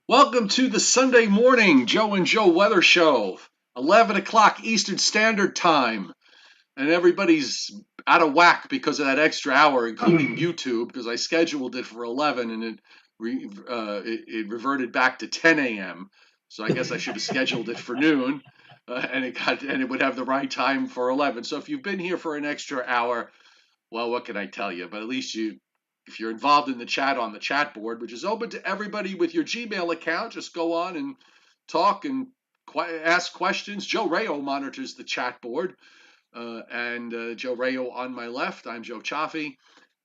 Welcome to the Sunday morning Joe and Joe Weather Show, 11 o'clock Eastern Standard Time. And everybody's out of whack because of that extra hour, including YouTube, because I scheduled it for 11 and it reverted back to 10 a.m. So I guess I should have scheduled it for noon, and it would have the right time for 11. So if you've been here for an extra hour, well, what can I tell you? But at least if you're involved in the chat on the chat board, which is open to everybody with your Gmail account, just go on and talk and ask questions. Joe Rayo monitors the chat board. And Joe Rayo on my left. I'm Joe Chaffee.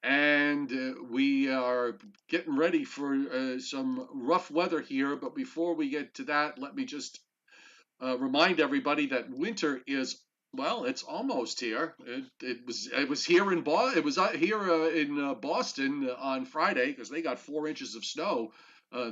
And we are getting ready for some rough weather here. But before we get to that, let me just remind everybody that winter is, well, it's almost here. It was here in Boston on Friday because they got 4 inches of snow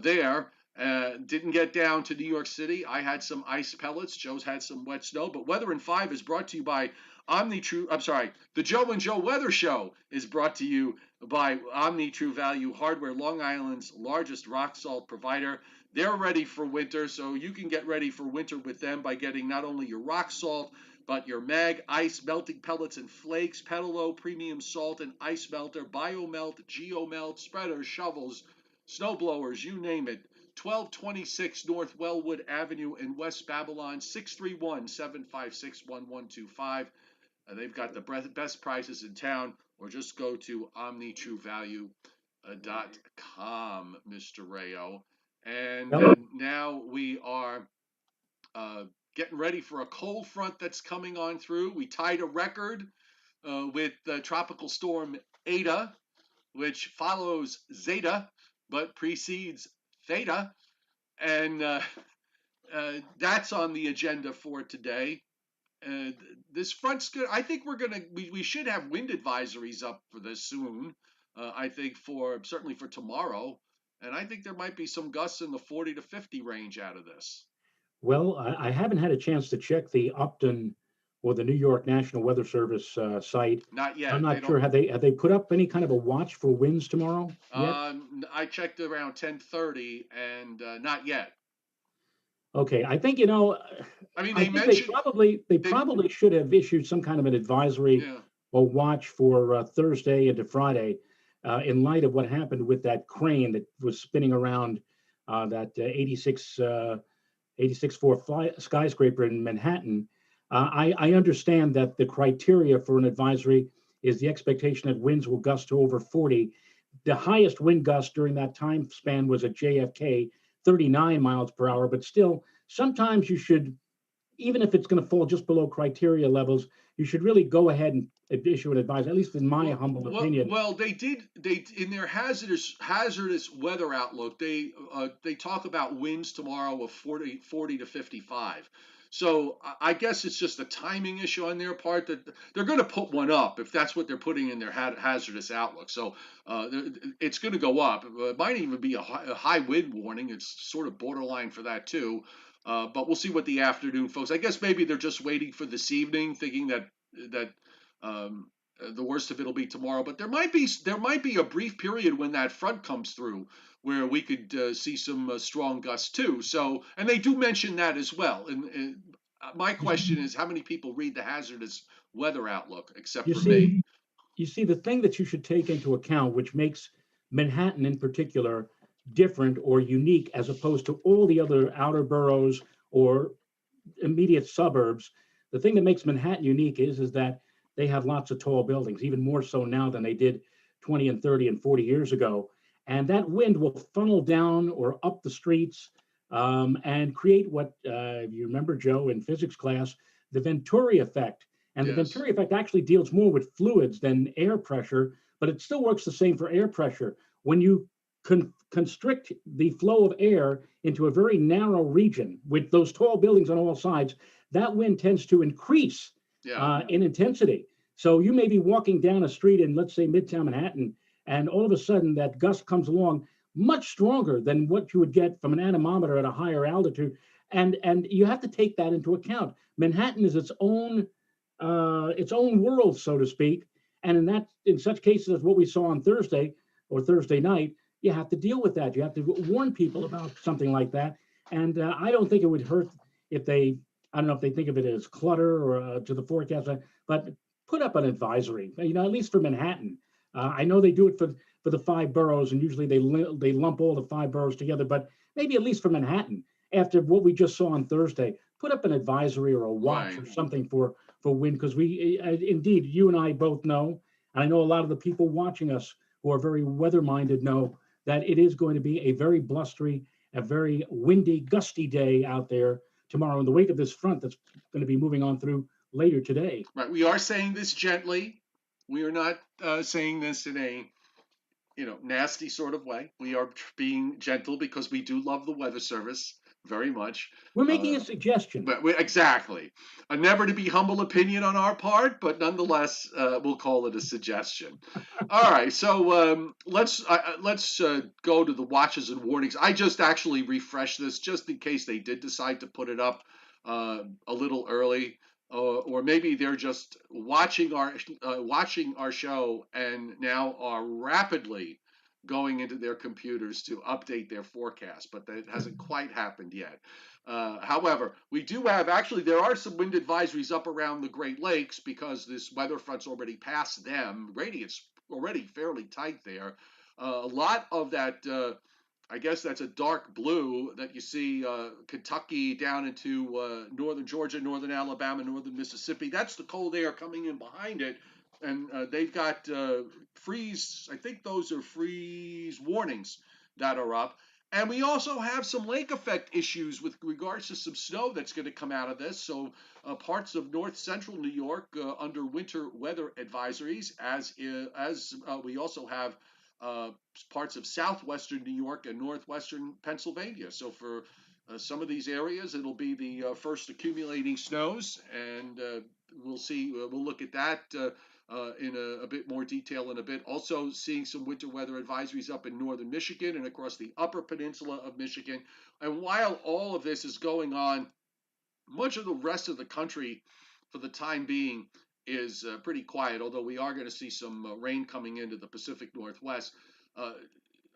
there. Didn't get down to New York City. I had some ice pellets. Joe's had some wet snow. But Weather in 5 is brought to you by OmniTrue. I'm sorry. The Joe and Joe Weather Show is brought to you by OmniTrue Value Hardware, Long Island's largest rock salt provider. They're ready for winter, so you can get ready for winter with them by getting not only your rock salt, but your mag, ice, melting pellets and flakes, Petalo, premium salt and ice melter, biomelt, geomelt, spreaders, shovels, snow blowers, you name it. 1226 North Wellwood Avenue in West Babylon, 631-756-1125. They've got the best prices in town, or just go to omnitruevalue.com, Mr. Rayo. And now we are getting ready for a cold front that's coming on through. We tied a record with Tropical Storm Eta, which follows Zeta but precedes Theta. And that's on the agenda for today. This front's good. I think we should have wind advisories up for this soon. I think certainly for tomorrow. And I think there might be some gusts in the 40 to 50 range out of this. Well, I haven't had a chance to check the Upton or the New York National Weather Service site. Not yet. I'm not sure. Have they put up any kind of a watch for winds tomorrow yet? I checked around 10:30 and not yet. Okay, I think I mean, they probably should have issued some kind of an advisory or watch for Thursday into Friday, in light of what happened with that crane that was spinning around that 86 floor skyscraper in Manhattan. I understand that the criteria for an advisory is the expectation that winds will gust to over 40. The highest wind gust during that time span was at JFK, 39 miles per hour, but still, sometimes you should, even if it's going to fall just below criteria levels, you should really go ahead and issue an advisory, at least in my humble opinion. Well, they in their hazardous weather outlook, they talk about winds tomorrow of 40 to 55. So I guess it's just a timing issue on their part that they're going to put one up if that's what they're putting in their hazardous outlook. So it's going to go up. It might even be a high wind warning. It's sort of borderline for that too. But we'll see what the afternoon folks. I guess maybe they're just waiting for this evening, thinking that the worst of it'll be tomorrow. But there might be a brief period when that front comes through where we could see some strong gusts too. So, and they do mention that as well. And my question is, how many people read the hazardous weather outlook except for me? You see, the thing that you should take into account, which makes Manhattan in particular different or unique as opposed to all the other outer boroughs or immediate suburbs, the thing that makes Manhattan unique is that they have lots of tall buildings, even more so now than they did 20 and 30 and 40 years ago. And that wind will funnel down or up the streets and create what you remember, Joe, in physics class, the Venturi effect. And the Venturi effect actually deals more with fluids than air pressure, but it still works the same for air pressure. When you constrict the flow of air into a very narrow region with those tall buildings on all sides, that wind tends to increase in intensity. So you may be walking down a street in, let's say, Midtown Manhattan, and all of a sudden that gust comes along much stronger than what you would get from an anemometer at a higher altitude. And you have to take that into account. Manhattan is its own world, so to speak. And in such cases as what we saw on Thursday night, you have to deal with that. You have to warn people about something like that. And I don't think it would hurt if they, I don't know if they think of it as clutter or to the forecast, but put up an advisory, at least for Manhattan. I know they do it for the five boroughs, and usually they lump all the five boroughs together, but maybe at least for Manhattan, after what we just saw on Thursday, put up an advisory or a watch Right. or something for wind, because we indeed, you and I both know, and I know a lot of the people watching us who are very weather-minded know that it is going to be a very blustery, a very windy, gusty day out there tomorrow in the wake of this front that's going to be moving on through later today. Right. We are saying this gently. We are not saying this in a nasty sort of way. We are being gentle because we do love the Weather Service very much. We're making a suggestion. But exactly. A never to be humble opinion on our part, but nonetheless, we'll call it a suggestion. All right, so let's go to the watches and warnings. I just actually refreshed this just in case they did decide to put it up a little early. Or maybe they're just watching our show and now are rapidly going into their computers to update their forecast, but that hasn't quite happened yet. However, we do have there are some wind advisories up around the Great Lakes because this weather front's already passed them. Radiant's already fairly tight there. A lot of that. I guess that's a dark blue that you see Kentucky down into northern Georgia, northern Alabama, northern Mississippi. That's the cold air coming in behind it. And they've got freeze. I think those are freeze warnings that are up. And we also have some lake effect issues with regards to some snow that's going to come out of this. So parts of north central New York under winter weather advisories, as we also have parts of southwestern New York and northwestern Pennsylvania. So for some of these areas, it'll be the first accumulating snows, and we'll see. We'll look at that in a bit more detail in a bit. Also seeing some winter weather advisories up in northern Michigan and across the upper peninsula of Michigan. And while all of this is going on, much of the rest of the country, for the time being, is pretty quiet, although we are going to see some rain coming into the Pacific Northwest.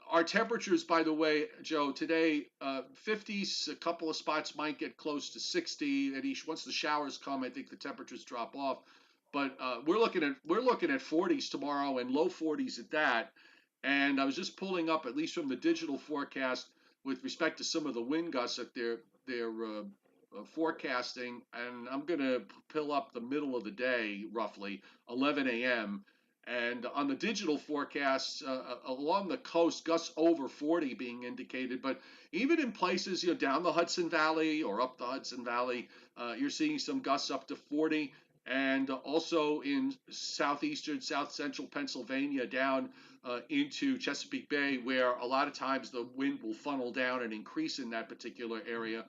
Our temperatures, by the way, Joe, today, 50s, a couple of spots might get close to 60. Once the showers come, I think the temperatures drop off. But we're looking at 40s tomorrow and low 40s at that. And I was just pulling up, at least from the digital forecast, with respect to some of the wind gusts that they're forecasting, and I'm going to pull up the middle of the day, roughly 11 a.m. And on the digital forecasts along the coast, gusts over 40 being indicated. But even in places, down the Hudson Valley or up the Hudson Valley, you're seeing some gusts up to 40. And also in southeastern, south central Pennsylvania, down into Chesapeake Bay, where a lot of times the wind will funnel down and increase in that particular area.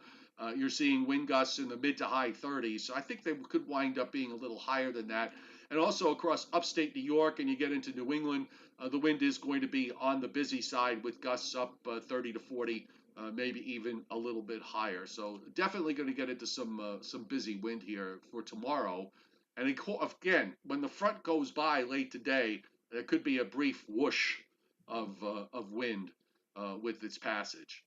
You're seeing wind gusts in the mid to high 30s. So I think they could wind up being a little higher than that. And also across upstate New York and you get into New England, the wind is going to be on the busy side with gusts up 30 to 40, maybe even a little bit higher. So definitely going to get into some busy wind here for tomorrow. And again, when the front goes by late today, there could be a brief whoosh of wind with its passage.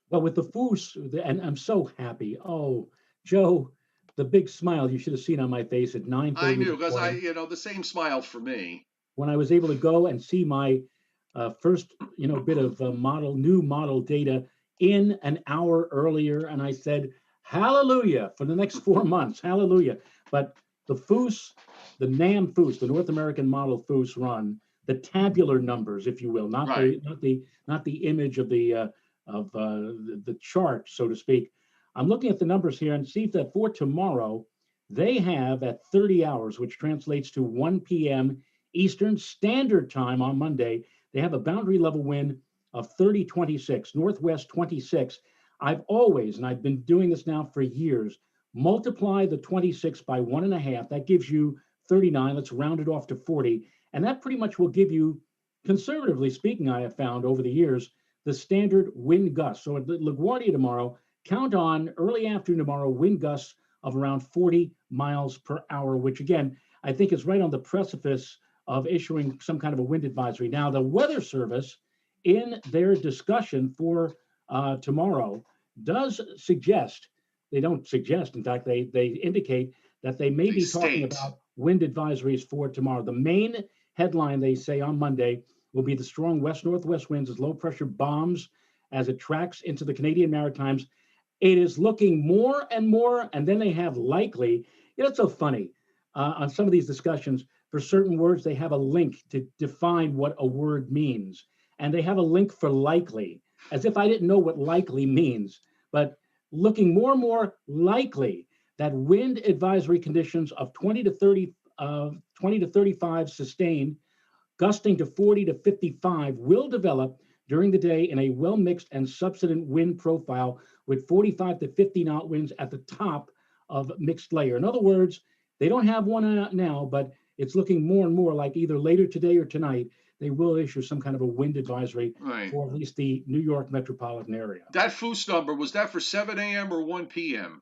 Well, with the foos, and I'm so happy. Oh, Joe, the big smile you should have seen on my face at 9:30. I knew, because the same smile for me. When I was able to go and see my first, bit of new model data in an hour earlier, and I said, hallelujah, for the next 4 months, hallelujah. But the foos, the NAM foos, the North American model foos run, the tabular numbers, if you will, not the image of the chart, so to speak. I'm looking at the numbers here and see that for tomorrow, they have at 30 hours, which translates to 1 p.m. Eastern Standard Time on Monday, they have a boundary level wind of 30-26, northwest 26. I've been doing this now for years, multiply the 26 by 1.5, that gives you 39. Let's round it off to 40. And that pretty much will give you, conservatively speaking, I have found over the years, the standard wind gusts. So at LaGuardia tomorrow, count on early afternoon tomorrow, wind gusts of around 40 miles per hour, which again, I think is right on the precipice of issuing some kind of a wind advisory. Now, the Weather Service in their discussion for tomorrow does suggest, they don't suggest, in fact, they indicate that they may They be talking state. about wind advisories for tomorrow. The main headline, they say on Monday, will be the strong west-northwest winds as low pressure bombs as it tracks into the Canadian Maritimes. It is looking more and more, and then they have likely. You know, it's so funny on some of these discussions. For certain words, they have a link to define what a word means, and they have a link for likely, as if I didn't know what likely means. But looking more and more likely that wind advisory conditions of 20 to 35 sustained, gusting to 40 to 55 will develop during the day in a well-mixed and subsident wind profile with 45 to 50 knot winds at the top of mixed layer. In other words, they don't have one now, but it's looking more and more like either later today or tonight, they will issue some kind of a wind advisory Right. for at least the New York metropolitan area. That Foose number, was that for 7 a.m. or 1 p.m.?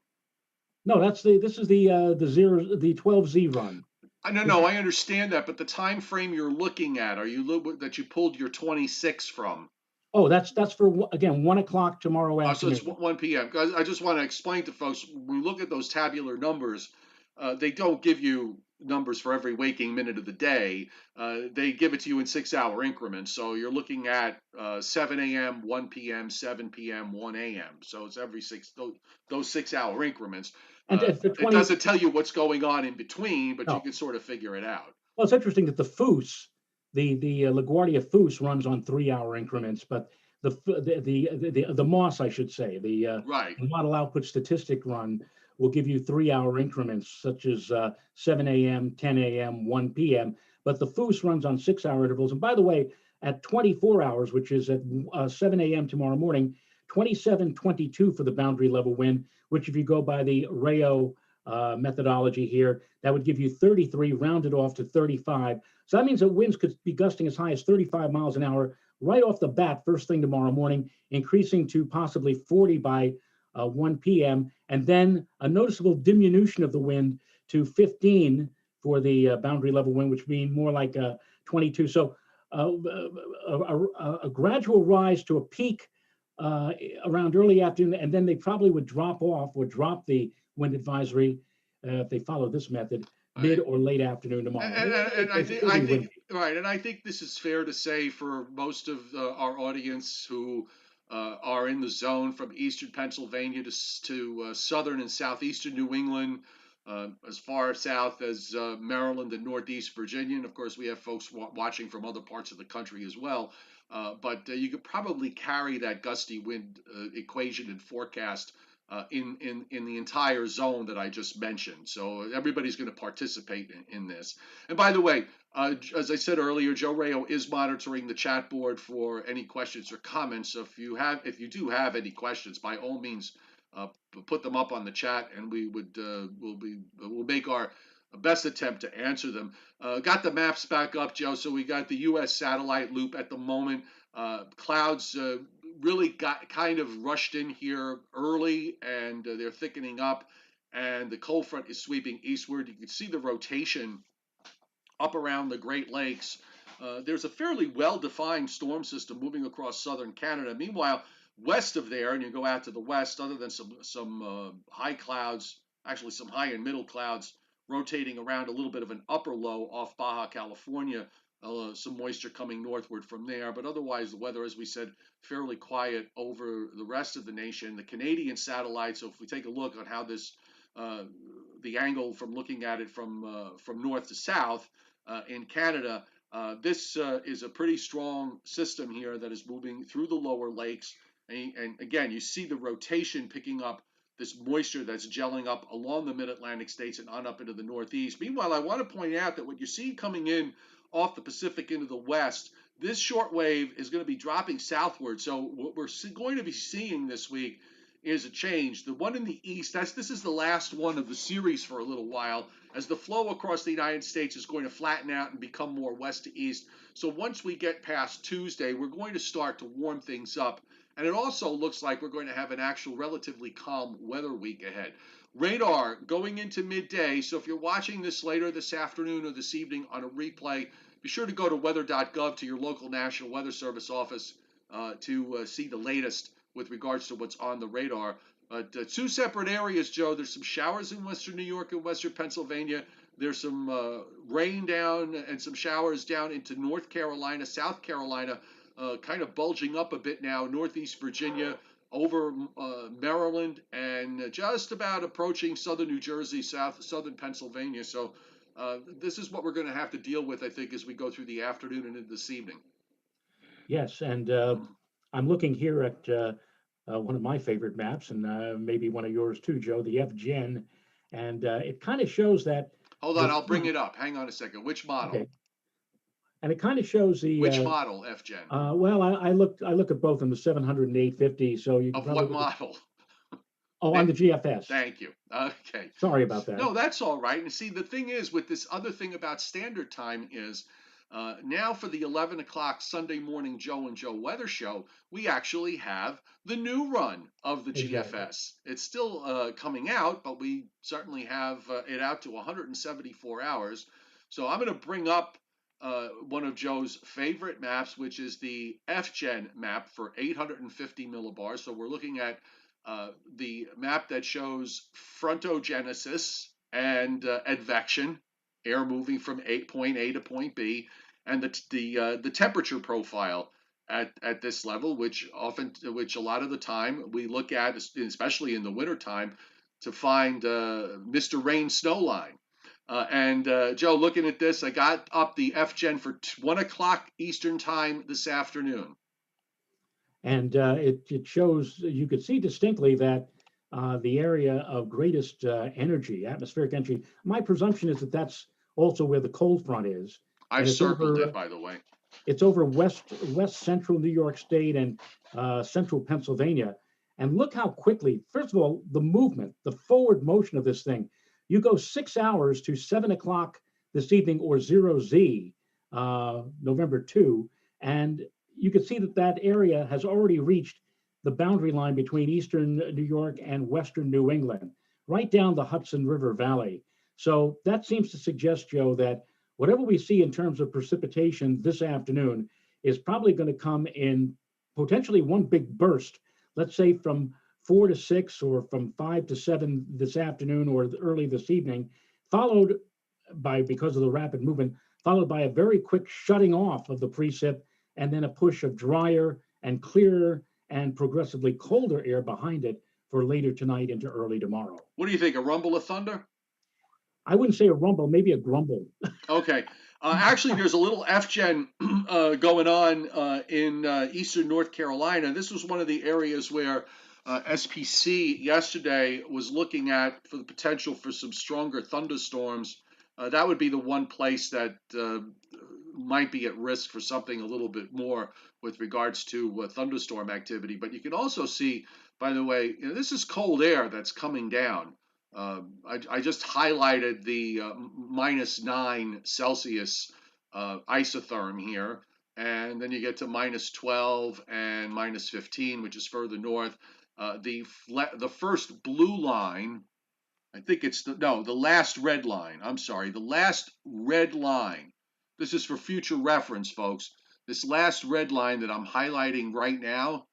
No, this is the 12Z run. No, I understand that, but the time frame you're looking at, that you pulled your 26 from? Oh, that's for again 1 o'clock tomorrow So it's afternoon. 1 p.m. Because I just want to explain to folks, when we look at those tabular numbers, they don't give you numbers for every waking minute of the day. They give it to you in 6-hour increments. So you're looking at 7 a.m., 1 p.m., 7 p.m., 1 a.m. So it's every those 6-hour increments. And for It 20, doesn't tell you what's going on in between, but you no. can sort of figure it out. Well, it's interesting that the Foose, the LaGuardia Foose runs on 3-hour increments, but the Moss, I should say, Right. the model output statistic run will give you 3-hour increments, such as 7 a.m., 10 a.m., 1 p.m. But the Foose runs on 6-hour intervals. And by the way, at 24 hours, which is at 7 a.m. tomorrow morning, 27.22 for the boundary level wind, which if you go by the Rayo methodology here, that would give you 33 rounded off to 35. So that means that winds could be gusting as high as 35 miles an hour right off the bat, first thing tomorrow morning, increasing to possibly 40 by 1 p.m. And then a noticeable diminution of the wind to 15 for the boundary level wind, which means more like 22. So a gradual rise to a peak around early afternoon, and then they probably would drop off or drop the wind advisory if they follow this method mid or late afternoon tomorrow. And I think right, and I think this is fair to say for most of our audience who are in the zone from eastern Pennsylvania to southern and southeastern New England, as far south as Maryland and northeast Virginia. And of course, we have folks watching from other parts of the country as well. But you could probably carry that gusty wind equation and forecast in the entire zone that I just mentioned. So everybody's going to participate in this. And by the way, as I said earlier, Joe Rayo is monitoring the chat board for any questions or comments. So if you do have any questions, by all means, put them up on the chat, and we'll make our best attempt to answer them. Got the maps back up, Joe. So we got the U.S. satellite loop at the moment. Clouds really got kind of rushed in here early, and they're thickening up, and the cold front is sweeping eastward. You can see the rotation up around the Great Lakes. There's a fairly well-defined storm system moving across southern Canada. Meanwhile, west of there, and you go out to the west, other than some high clouds, actually some high and middle clouds rotating around a little bit of an upper low off Baja California, some moisture coming northward from there. But otherwise, the weather, as we said, fairly quiet over the rest of the nation. The Canadian satellite, so if we take a look on how this, the angle from looking at it from north to south in Canada, this is a pretty strong system here that is moving through the lower lakes. And again, you see the rotation picking up this moisture that's gelling up along the mid-Atlantic states and on up into the Northeast. Meanwhile, I want to point out that what you see coming in off the Pacific into the west, this short wave is going to be dropping southward. So what we're going to be seeing this week is a change. The one in the east, this is the last one of the series for a little while, as the flow across the United States is going to flatten out and become more west to east. So once we get past Tuesday, we're going to start to warm things up. And it also looks like we're going to have an actual relatively calm weather week ahead. Radar going into midday. So if you're watching this later this afternoon or this evening on a replay, be sure to go to weather.gov to your local National Weather Service office to see the latest with regards to what's on the radar. But two separate areas, Joe. There's some showers in western New York and western Pennsylvania. There's some rain down and some showers down into North Carolina, South Carolina, kind of bulging up a bit now, Northeast Virginia, over Maryland, and just about approaching southern New Jersey, southern Pennsylvania. So this is what we're going to have to deal with, I think, as we go through the afternoon and into this evening. Yes, and I'm looking here at one of my favorite maps, and maybe one of yours too, Joe, the FGen, and it kind of shows that. Hold on, I'll bring it up. Hang on a second. Which model? Okay. And it kind of shows the. Which model, FGen? Well, I look at both of them, the 700 and 850. So you can of what model? Oh, on the GFS. Thank you. Okay. Sorry about that. No, that's all right. And see, the thing is, with this other thing about standard time is, now for the 11 o'clock Sunday morning Joe and Joe weather show, we actually have the new run of the GFS. It's still coming out, but we certainly have it out to 174 hours. So I'm going to bring up one of Joe's favorite maps, which is the FGen map for 850 millibars. So we're looking at the map that shows frontogenesis and advection, air moving from point A to point B, and the temperature profile at this level, which a lot of the time we look at, especially in the wintertime, to find Mr. Rain snow line. And Joe, looking at this, I got up the FGen for 1 o'clock Eastern time this afternoon. And it shows, you could see distinctly that the area of greatest energy, atmospheric energy, my presumption is that that's also where the cold front is. I've circled it, by the way. It's over west central New York State and central Pennsylvania. And look how quickly, first of all, the movement, the forward motion of this thing. You go 6 hours to 7 o'clock this evening, or 0Z, November 2, and you can see that area has already reached the boundary line between eastern New York and western New England, right down the Hudson River Valley. So that seems to suggest, Joe, that whatever we see in terms of precipitation this afternoon is probably going to come in potentially one big burst, let's say from 4 to 6 or from 5 to 7 this afternoon or early this evening, followed by, because of the rapid movement, followed by a very quick shutting off of the precip, and then a push of drier and clearer and progressively colder air behind it for later tonight into early tomorrow. What do you think, a rumble of thunder? I wouldn't say a rumble, maybe a grumble. Okay. Actually, there's a little FGen going on in eastern North Carolina. This was one of the areas where SPC yesterday was looking at for the potential for some stronger thunderstorms. That would be the one place that might be at risk for something a little bit more with regards to thunderstorm activity. But you can also see, by the way, this is cold air that's coming down. I just highlighted the -9 Celsius isotherm here, and then you get to -12 and -15, which is further north. The first blue line, I think it's the last red line. I'm sorry, the last red line. This is for future reference, folks. This last red line that I'm highlighting right now,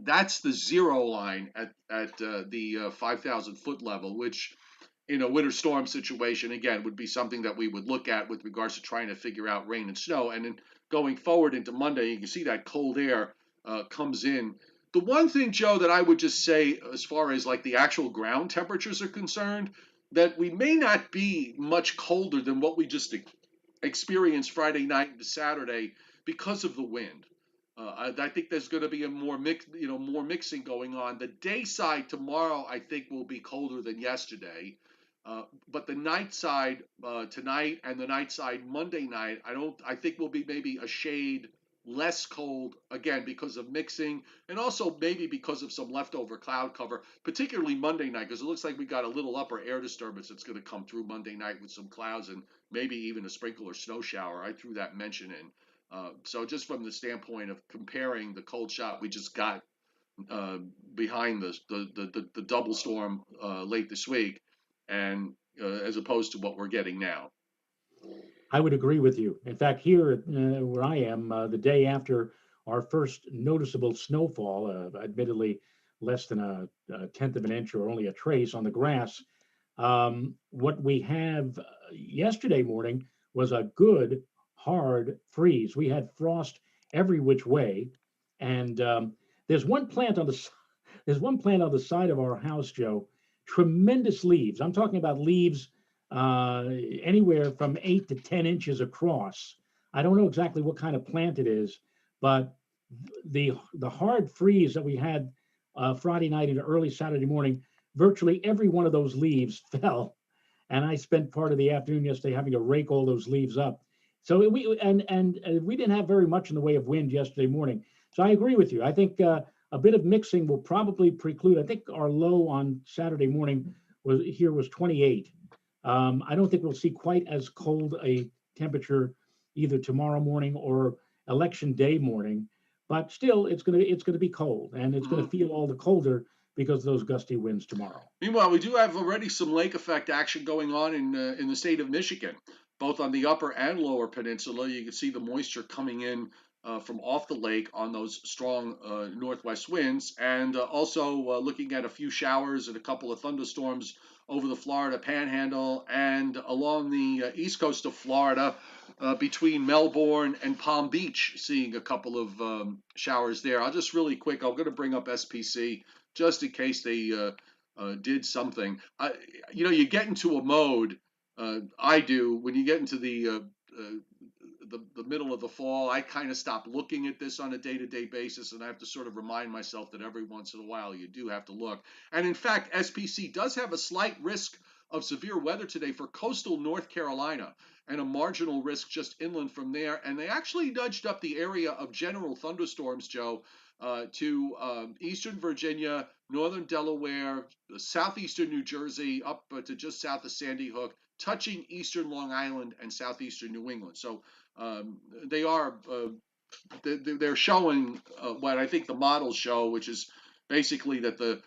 that's the zero line at the 5,000 foot level, which in a winter storm situation, again, would be something that we would look at with regards to trying to figure out rain and snow. And then going forward into Monday, you can see that cold air comes in. The one thing, Joe, that I would just say as far as like the actual ground temperatures are concerned, that we may not be much colder than what we just experienced Friday night into Saturday because of the wind. I think there's going to be a more mixing going on. The day side tomorrow, I think, will be colder than yesterday. But the night side tonight and the night side Monday night, I think will be maybe a shade less cold, again, because of mixing, and also maybe because of some leftover cloud cover, particularly Monday night, because it looks like we got a little upper air disturbance that's going to come through Monday night with some clouds and maybe even a sprinkle or snow shower. I threw that mention in. So just from the standpoint of comparing the cold shot we just got behind the double storm late this week, and as opposed to what we're getting now. I would agree with you. In fact, here where I am, the day after our first noticeable snowfall, admittedly less than a tenth of an inch or only a trace on the grass. What we have yesterday morning was a good hard freeze. We had frost every which way, and there's one plant on the there's one plant on the side of our house, Joe. Tremendous leaves. I'm talking about leaves anywhere from 8 to 10 inches across. I don't know exactly what kind of plant it is, but the hard freeze that we had Friday night into early Saturday morning, virtually every one of those leaves fell, and I spent part of the afternoon yesterday having to rake all those leaves up. So we didn't have very much in the way of wind yesterday morning. So I agree with you. I think a bit of mixing will probably preclude. I think our low on Saturday morning was 28. I don't think we'll see quite as cold a temperature either tomorrow morning or election day morning, but still it's gonna be cold, and it's gonna feel all the colder because of those gusty winds tomorrow. Meanwhile, we do have already some lake effect action going on in the state of Michigan, both on the upper and lower peninsula. You can see the moisture coming in from off the lake on those strong northwest winds, and also looking at a few showers and a couple of thunderstorms over the Florida Panhandle and along the east coast of Florida between Melbourne and Palm Beach, seeing a couple of showers there. I'll just really quick, I'm going to bring up SPC just in case they did something. You get into a mode. I do when you get into the middle of the fall. I kind of stop looking at this on a day-to-day basis, and I have to sort of remind myself that every once in a while you do have to look. And in fact, SPC does have a slight risk of severe weather today for coastal North Carolina and a marginal risk just inland from there. And they actually nudged up the area of general thunderstorms, Joe, to eastern Virginia, northern Delaware, southeastern New Jersey, up to just south of Sandy Hook, touching eastern Long Island and southeastern New England. So they are they're showing what I think the models show, which is basically that the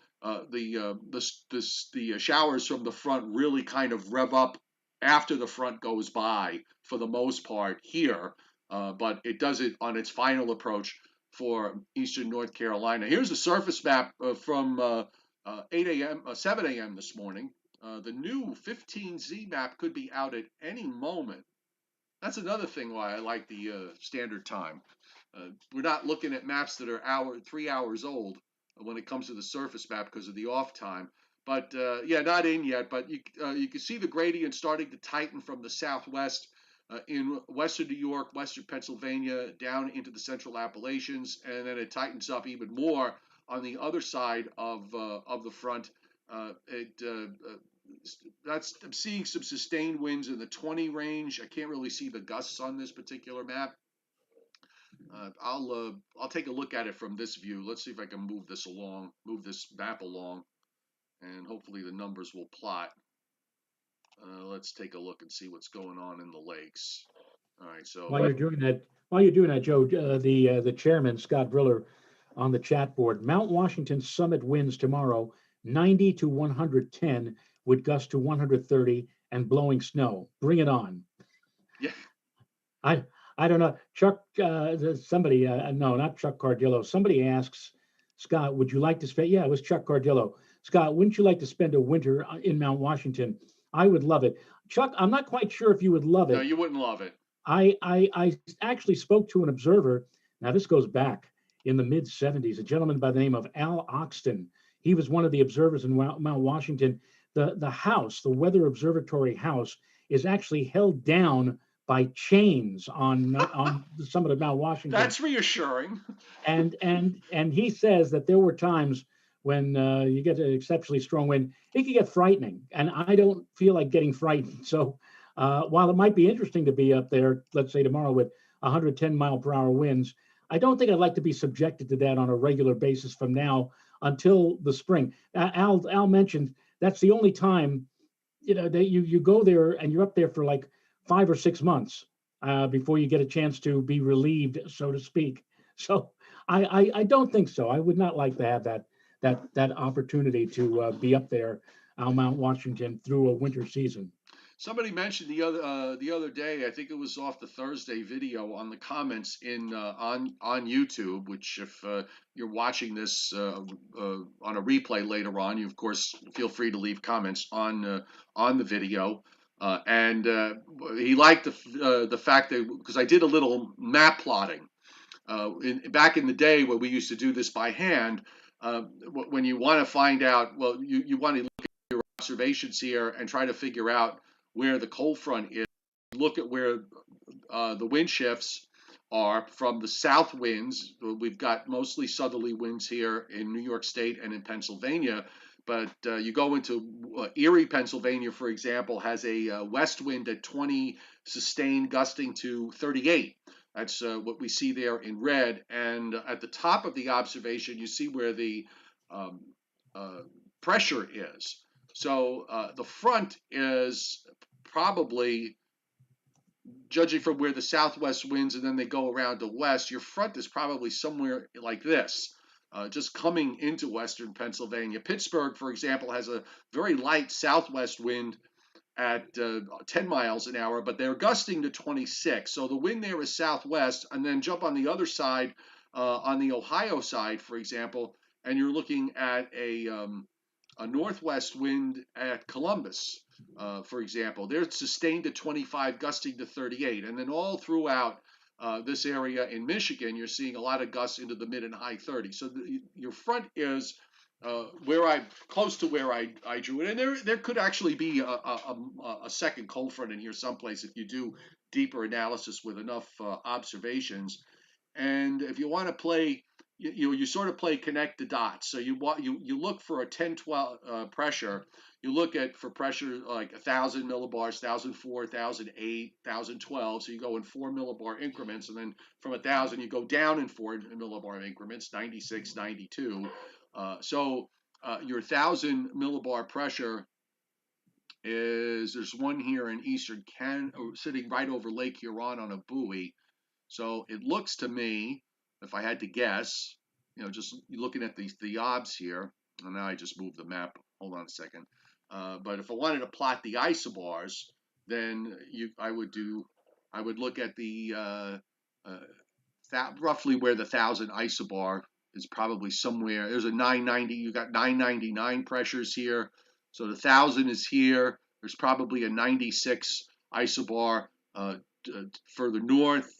showers from the front really kind of rev up after the front goes by for the most part here, but it does it on its final approach for eastern North Carolina. Here's a surface map from 8 a.m., 7 a.m. this morning. The new 15Z map could be out at any moment. That's another thing why I like the standard time. We're not looking at maps that are 3 hours old when it comes to the surface map because of the off time. But not in yet. But you can see the gradient starting to tighten from the southwest in western New York, western Pennsylvania, down into the central Appalachians, and then it tightens up even more on the other side of the front. I'm seeing some sustained winds in the 20 range. I can't really see the gusts on this particular map. I'll take a look at it from this view. Let's see if I can move this map along, and hopefully the numbers will plot. Let's take a look and see what's going on in the lakes. All right, so While you're doing that, Joe, the chairman Scott Briller on the chat board. Mount Washington summit winds tomorrow 90 to 110 with gusts to 130 and blowing snow. Bring it on. Yeah. I don't know. Chuck, somebody, no, not Chuck Cardillo. Somebody asks, Scott, would you like to spend? Yeah, it was Chuck Cardillo. Scott, wouldn't you like to spend a winter in Mount Washington? I would love it. Chuck, I'm not quite sure if you would love it. No, you wouldn't love it. I actually spoke to an observer. Now, this goes back in the mid 70s, a gentleman by the name of Al Oxton. He was one of the observers in Mount Washington. The house, the Weather Observatory house, is actually held down by chains on the summit of Mount Washington. That's reassuring. And he says that there were times when you get an exceptionally strong wind, it can get frightening. And I don't feel like getting frightened. So while it might be interesting to be up there, let's say tomorrow with 110 mile per hour winds, I don't think I'd like to be subjected to that on a regular basis from now until the spring. Al mentioned that's the only time, that you go there and you're up there for like 5 or 6 months before you get a chance to be relieved, so to speak. So I don't think so. I would not like to have that opportunity to be up there on Mount Washington through a winter season. Somebody mentioned the other day, I think it was off the Thursday video on the comments in on YouTube. Which, if you're watching this on a replay later on, you of course feel free to leave comments on the video. And he liked the fact that, because I did a little map plotting back in the day when we used to do this by hand. When you want to find out, well, you want to look at your observations here and try to figure out where the cold front is. Look at where the wind shifts are from the south winds. We've got mostly southerly winds here in New York State and in Pennsylvania. But you go into Erie, Pennsylvania, for example, has a west wind at 20, sustained gusting to 38. That's what we see there in red. And at the top of the observation, you see where the pressure is. So the front is probably, judging from where the southwest winds and then they go around to west, your front is probably somewhere like this, just coming into western Pennsylvania. Pittsburgh, for example, has a very light southwest wind at 10 miles an hour, but they're gusting to 26. So the wind there is southwest, and then jump on the other side, on the Ohio side, for example, and you're looking at a northwest wind at Columbus, for example. They're sustained at 25, gusting to 38. And then all throughout this area in Michigan, you're seeing a lot of gusts into the mid and high 30s. So your front is close to where I drew it, and there could actually be a second cold front in here someplace if you do deeper analysis with enough observations. And if you want to play, you sort of play connect the dots. So you look for a 10-12 pressure. You look at for pressure like 1,000 millibars, 1,004, 1,008, 1,012. So you go in 4 millibar increments, and then from 1,000 you go down in 4 millibar increments, 96, 92. So your 1,000 millibar pressure there's one here in eastern Canada, sitting right over Lake Huron on a buoy. So it looks to me, if I had to guess, just looking at the obs here, and now I just moved the map. Hold on a second. But if I wanted to plot the isobars, then I would look at the roughly where the 1,000 isobar is, probably somewhere. There's a 990. You got 999 pressures here. So the 1,000 is here. There's probably a 96 isobar further north.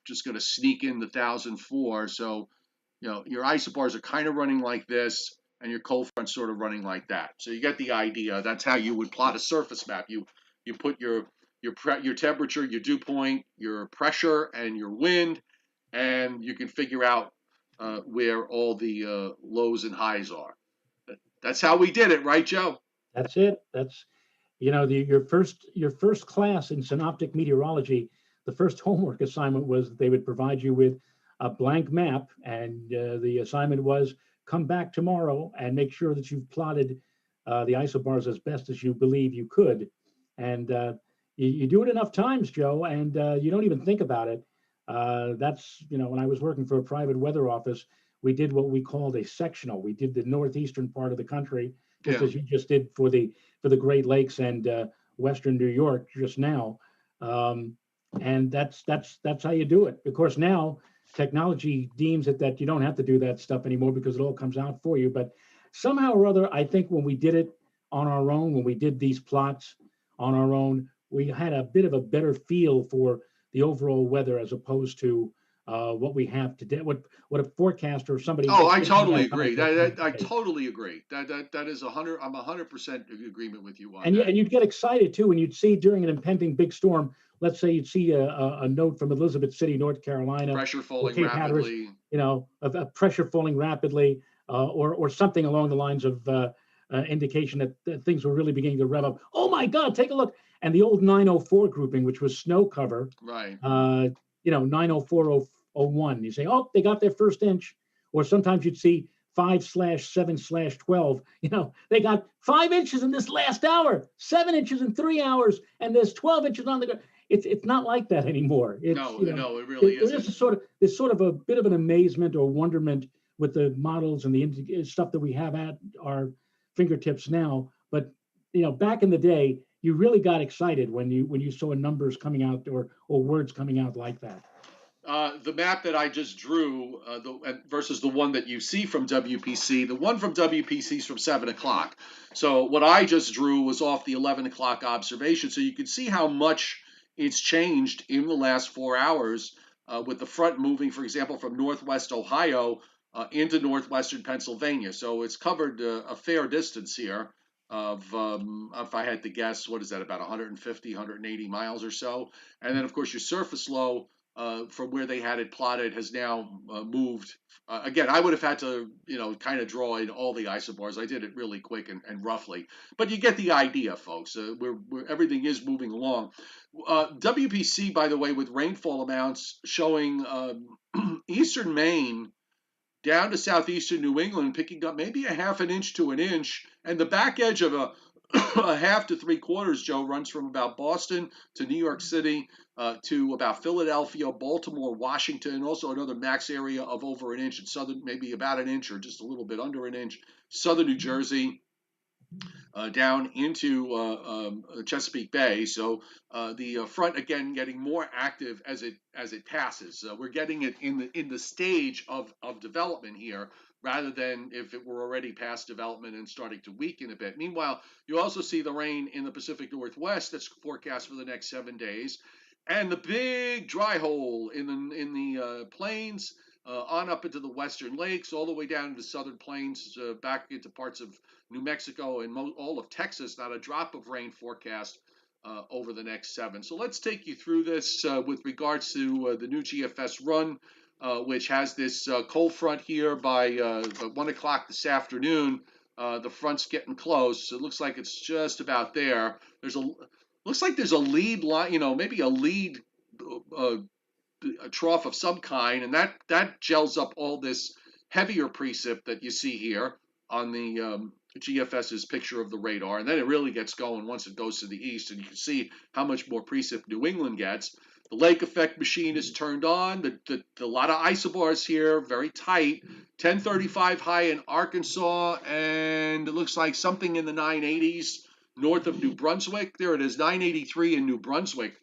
Just going to sneak in the 1,004. So your isobars are kind of running like this, and your cold front's sort of running like that. So you get the idea. That's how you would plot a surface map. You put your temperature, your dew point, your pressure, and your wind, and you can figure out where all the lows and highs are. That's how we did it, right, Joe? That's it. That's your first class in synoptic meteorology. The first homework assignment was that they would provide you with a blank map, and the assignment was come back tomorrow and make sure that you've plotted the isobars as best as you believe you could. And you do it enough times, Joe, and you don't even think about it. That's, when I was working for a private weather office, we did what we called a sectional. We did the northeastern part of the country, just as you just did for the Great Lakes and Western New York just now. And that's how you do it. Of course, now technology deems it that you don't have to do that stuff anymore because it all comes out for you. But somehow or other, I think when we did it on our own, when we did these plots on our own, we had a bit of a better feel for the overall weather as opposed to what we have today. What a forecaster or somebody. Oh, I totally agree. I totally agree. That is 100. I'm 100% in agreement with you on that. And you'd get excited too when you'd see during an impending big storm. Let's say you'd see a note from Elizabeth City, North Carolina. Pressure falling rapidly. A pressure falling rapidly, or something along the lines of indication that things were really beginning to rev up. Oh my God, take a look. And the old 904 grouping, which was snow cover. Right. 90401. You say, oh, they got their first inch. Or sometimes you'd see 5/7/12. They got 5 inches in this last hour, 7 inches in 3 hours, and there's 12 inches on the ground. It's not like that anymore. No, it really isn't. There's sort of a bit of an amazement or wonderment with the models and the stuff that we have at our fingertips now. But back in the day, you really got excited when you saw numbers coming out or words coming out like that. The map that I just drew versus the one that you see from WPC, the one from WPC is from 7 o'clock. So what I just drew was off the 11 o'clock observation. So you can see how much it's changed in the last 4 hours with the front moving, for example, from northwest Ohio into northwestern Pennsylvania. So it's covered a fair distance here of, if I had to guess, what is that, about 150, 180 miles or so. And then, of course, your surface low from where they had it plotted has now moved. Again, I would have had to, kind of draw in all the isobars. I did it really quick and roughly, but you get the idea, folks. Everything is moving along. WPC, by the way, with rainfall amounts showing eastern Maine down to southeastern New England, picking up maybe a half an inch to an inch, and the back edge of a half to 3/4, Joe, runs from about Boston to New York City to about Philadelphia, Baltimore, Washington, also another max area of over an inch in southern, maybe about an inch or just a little bit under an inch, southern New Jersey, down into Chesapeake Bay. So the front again getting more active as it passes. We're getting it in the stage of development here, rather than if it were already past development and starting to weaken a bit. Meanwhile, you also see the rain in the Pacific Northwest that's forecast for the next 7 days, and the big dry hole in the plains. On up into the western lakes, all the way down into the southern plains, back into parts of New Mexico and all of Texas. Not a drop of rain forecast over the next 7. So let's take you through this with regards to the new GFS run, which has this cold front here by 1 o'clock this afternoon. The front's getting close. It looks like it's just about there. Looks like there's a lead line, maybe a lead a trough of some kind, and that gels up all this heavier precip that you see here on the GFS's picture of the radar, and then it really gets going once it goes to the east, and you can see how much more precip New England gets. The lake effect machine is turned on. A lot of isobars here, very tight. 1035 high in Arkansas, and it looks like something in the 980s north of New Brunswick. There it is, 983 in New Brunswick.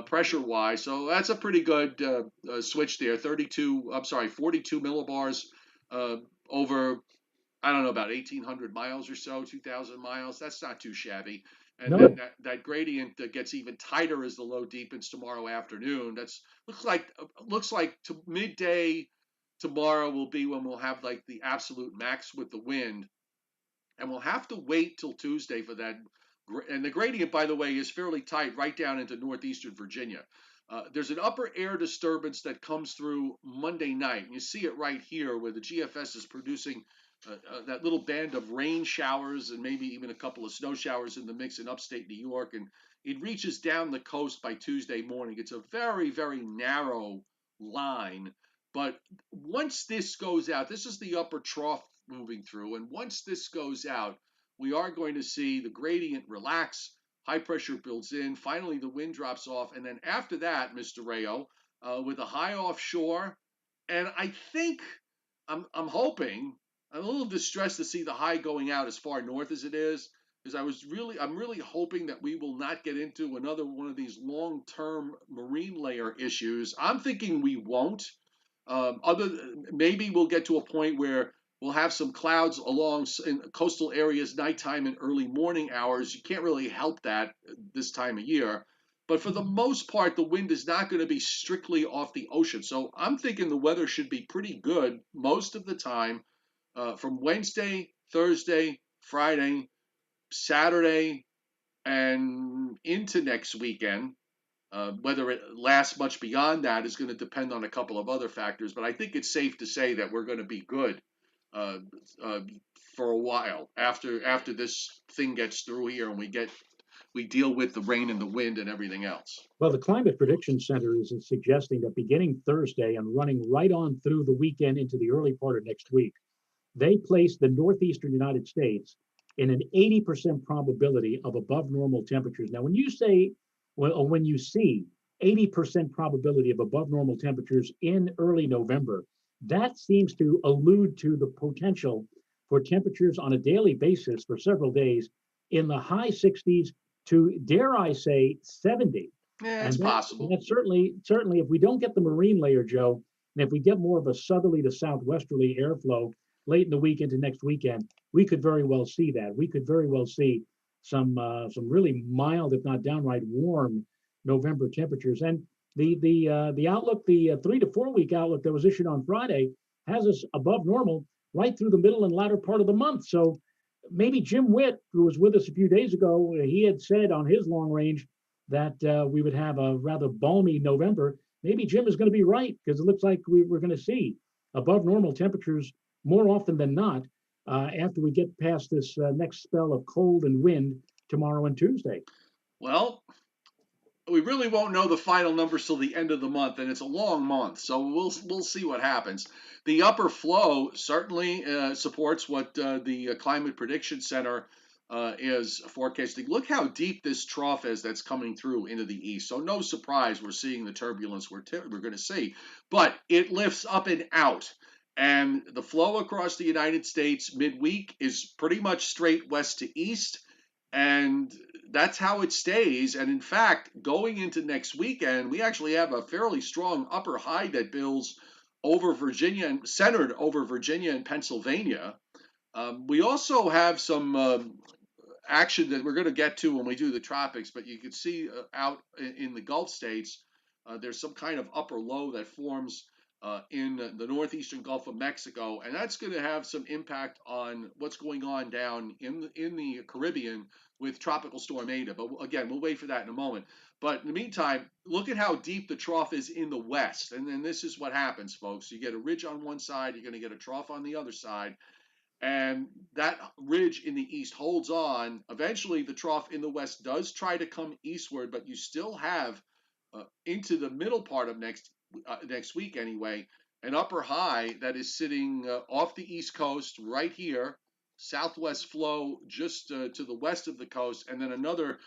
Pressure-wise, so that's a pretty good switch there. 42 millibars over, I don't know, about 1,800 miles or so, 2,000 miles. That's not too shabby. And No. then that gradient gets even tighter as the low deepens tomorrow afternoon. Looks like to midday tomorrow will be when we'll have like the absolute max with the wind, and we'll have to wait till Tuesday for that. And the gradient, by the way, is fairly tight right down into northeastern Virginia. There's an upper air disturbance that comes through Monday night. And you see it right here where the GFS is producing that little band of rain showers and maybe even a couple of snow showers in the mix in upstate New York. And it reaches down the coast by Tuesday morning. It's a very, very narrow line. But once this goes out, this is the upper trough moving through. And once this goes out, we are going to see the gradient relax, high pressure builds in, finally the wind drops off, and then after that, Mr. Rayo, with a high offshore, and I think, I'm hoping, I'm a little distressed to see the high going out as far north as it is, because I'm really hoping that we will not get into another one of these long-term marine layer issues. I'm thinking we won't. Maybe we'll get to a point where we'll have some clouds along in coastal areas nighttime and early morning hours. You can't really help that this time of year. But for the most part, the wind is not going to be strictly off the ocean. So I'm thinking the weather should be pretty good most of the time from Wednesday, Thursday, Friday, Saturday, and into next weekend. Whether it lasts much beyond that is going to depend on a couple of other factors. But I think it's safe to say that we're going to be good for a while after this thing gets through here and we deal with the rain and the wind and everything else. Well, the Climate Prediction Center is suggesting that beginning Thursday and running right on through the weekend into the early part of next week, they place the northeastern United States in an 80% probability of above normal temperatures. Now, when you see 80% probability of above normal temperatures in early November, that seems to allude to the potential for temperatures on a daily basis for several days in the high 60s to, dare I say, 70. Yeah, And it's possible. that's certainly, if we don't get the marine layer, Joe, and if we get more of a southerly to southwesterly airflow late in the week into next weekend, we could very well see that. We could very well see some really mild, if not downright warm, November temperatures. And the outlook, the 3 to 4 week outlook that was issued on Friday, has us above normal right through the middle and latter part of the month. So maybe Jim Witt, who was with us a few days ago, he had said on his long range that we would have a rather balmy November. Maybe Jim is going to be right, because it looks like we're going to see above normal temperatures more often than not after we get past this next spell of cold and wind tomorrow and Tuesday. Well, we really won't know the final numbers till the end of the month, and it's a long month, so we'll see what happens. The upper flow certainly supports what the Climate Prediction Center is forecasting. Look how deep this trough is that's coming through into the east. So no surprise we're seeing the turbulence we're going to see, but it lifts up and out. And the flow across the United States midweek is pretty much straight west to east. And that's how it stays. And in fact, going into next weekend, we actually have a fairly strong upper high that builds over Virginia and centered over Virginia and Pennsylvania. We also have some action that we're going to get to when we do the tropics, but you can see out in the Gulf states, there's some kind of upper low that forms in the northeastern Gulf of Mexico, and that's going to have some impact on what's going on down in the Caribbean with Tropical Storm Eta. But again, we'll wait for that in a moment. But in the meantime, look at how deep the trough is in the west, and then this is what happens, folks. You get a ridge on one side, you're going to get a trough on the other side, and that ridge in the east holds on. Eventually, the trough in the west does try to come eastward, but you still have into the middle part of next week anyway, an upper high that is sitting off the east coast right here, southwest flow just to the west of the coast, and then another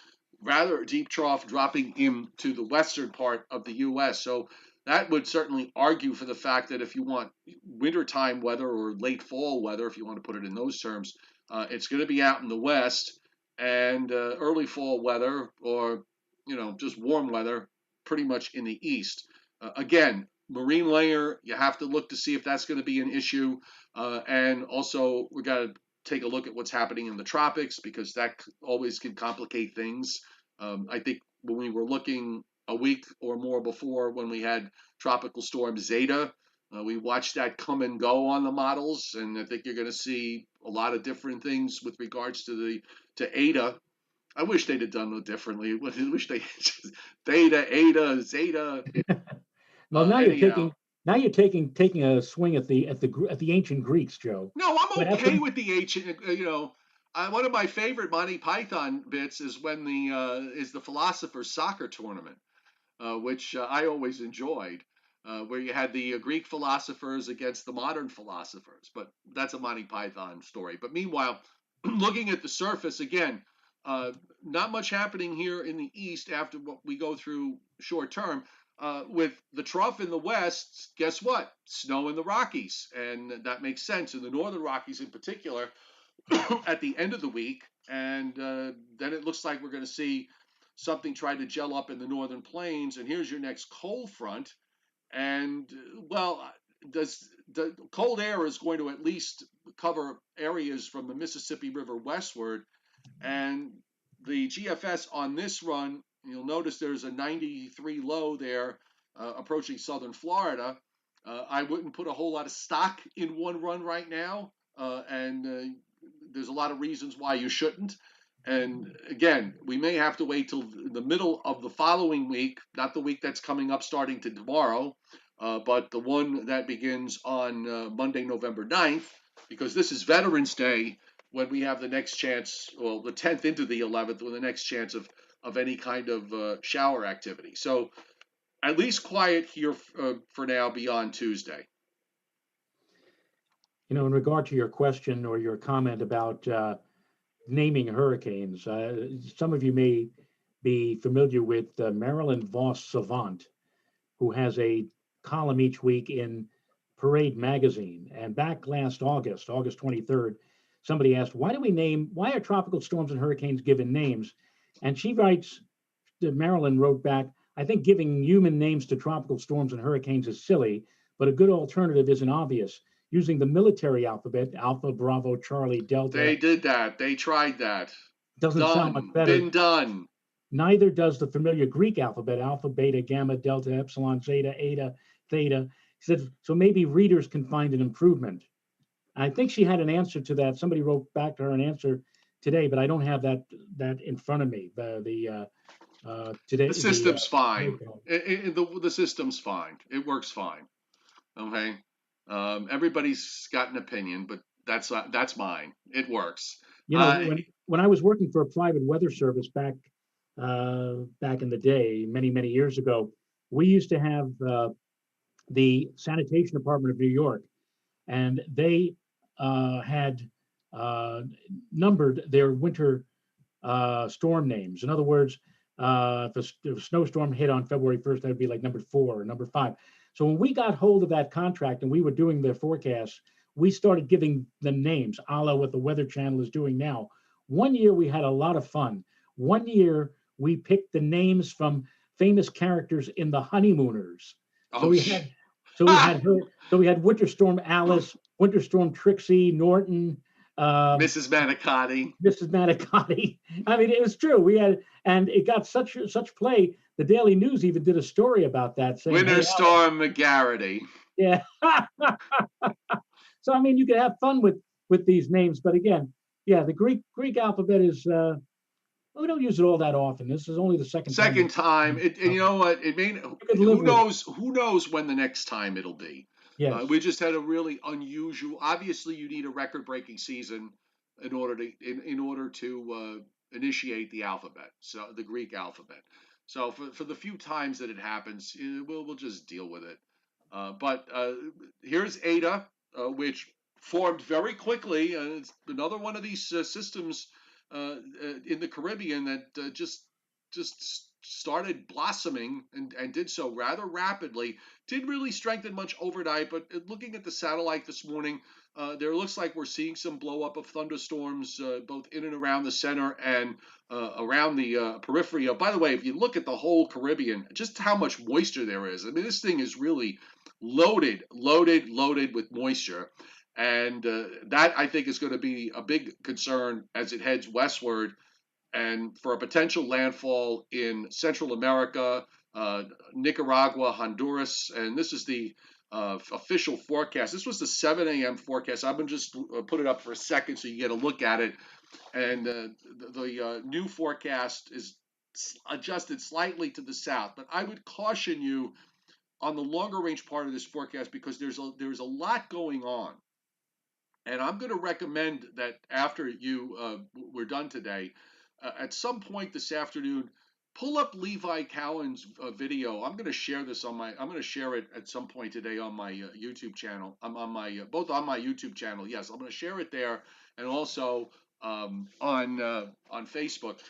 rather deep trough dropping into the western part of the U.S. So that would certainly argue for the fact that if you want wintertime weather or late fall weather, if you want to put it in those terms, it's going to be out in the west, and early fall weather, or just warm weather, pretty much in the east. Again, marine layer, you have to look to see if that's going to be an issue. And also, we got to take a look at what's happening in the tropics, because that always can complicate things. I think when we were looking a week or more before, when we had Tropical Storm Zeta, we watched that come and go on the models, and I think you're going to see a lot of different things with regards to Eta. I wish they'd have done it differently. I wish they theta, eta, zeta. Well, now you're taking a swing at the ancient Greeks, Joe. No, I'm But okay with the ancient. One of my favorite Monty Python bits is when the Philosopher's Soccer Tournament, which I always enjoyed, where you had the Greek philosophers against the modern philosophers. But that's a Monty Python story. But meanwhile, looking at the surface again. Not much happening here in the east after what we go through short term. With the trough in the west, guess what? Snow in the Rockies. And that makes sense in the northern Rockies in particular at the end of the week. And then it looks like we're going to see something try to gel up in the northern plains. And here's your next cold front. And, well, the cold air is going to at least cover areas from the Mississippi River westward. And the GFS on this run, you'll notice there's a 93 low there approaching southern Florida. I wouldn't put a whole lot of stock in one run right now, and there's a lot of reasons why you shouldn't. And again, we may have to wait till the middle of the following week, not the week that's coming up starting to tomorrow, but the one that begins on Monday, November 9th, because this is Veterans Day, when we have the next chance, well, the 10th into the 11th, with the next chance of any kind of shower activity. So at least quiet here for now beyond Tuesday. In regard to your question or your comment about naming hurricanes, some of you may be familiar with Marilyn Voss Savant, who has a column each week in Parade magazine. And back last August 23rd, somebody asked, why are tropical storms and hurricanes given names? And she writes, Marilyn wrote back, I think giving human names to tropical storms and hurricanes is silly, but a good alternative isn't obvious. Using the military alphabet, Alpha, Bravo, Charlie, Delta, They did that. They tried that. doesn't sound much Done. better. Been done. Neither does the familiar Greek alphabet, Alpha, Beta, Gamma, Delta, Epsilon, Zeta, Eta, Theta. He said, so maybe readers can find an improvement. I think she had an answer to that. Somebody wrote back to her an answer today, but I don't have that in front of me. Today, The system's fine. The system's fine. It works fine. Okay. Everybody's got an opinion, but that's mine. It works. When I was working for a private weather service back in the day, many years ago, we used to have the sanitation department of New York, and they had numbered their winter storm names. In other words, if a snowstorm hit on February 1st, that would be like number 4 or number 5. So when we got hold of that contract and we were doing their forecasts, we started giving them names, a la what the Weather Channel is doing now. One year we had a lot of fun. One year we picked the names from famous characters in The Honeymooners. So we had Winter Storm Alice, Winter Storm Trixie, Norton, Mrs. Manicotti. Mrs. Manicotti. I mean, it was true. We had, and it got such play. The Daily News even did a story about that. Saying, Winter Storm McGarrity. Yeah. So I mean, you can have fun with these names, but again, yeah, the Greek alphabet is. We don't use it all that often. This is only the second time. And you know what? It may. Who knows? Who knows when the next time it'll be? Yes. We just had a really unusual. Obviously, you need a record-breaking season in order to initiate the alphabet, so the Greek alphabet. So for the few times that it happens, we'll just deal with it. But here's Eta, which formed very quickly. It's another one of these systems in the Caribbean that just started blossoming and did so rather rapidly. Didn't really strengthen much overnight, but looking at the satellite this morning, there looks like we're seeing some blow up of thunderstorms both in and around the center and around the periphery. By the way, if you look at the whole Caribbean, just how much moisture there is. I mean, this thing is really loaded with moisture. And that, I think, is going to be a big concern as it heads westward and for a potential landfall in Central America, Nicaragua, Honduras. And this is the official forecast. This was the 7 a.m. forecast. I'm going to just put it up for a second so you get a look at it. And the new forecast is adjusted slightly to the south. But I would caution you on the longer range part of this forecast because there's a lot going on. And I'm going to recommend that after we're done today, at some point this afternoon, pull up Levi Cowan's video. I'm going to share this I'm going to share it at some point today on my YouTube channel. I'm on my both on my YouTube channel. Yes, I'm going to share it there and also on Facebook.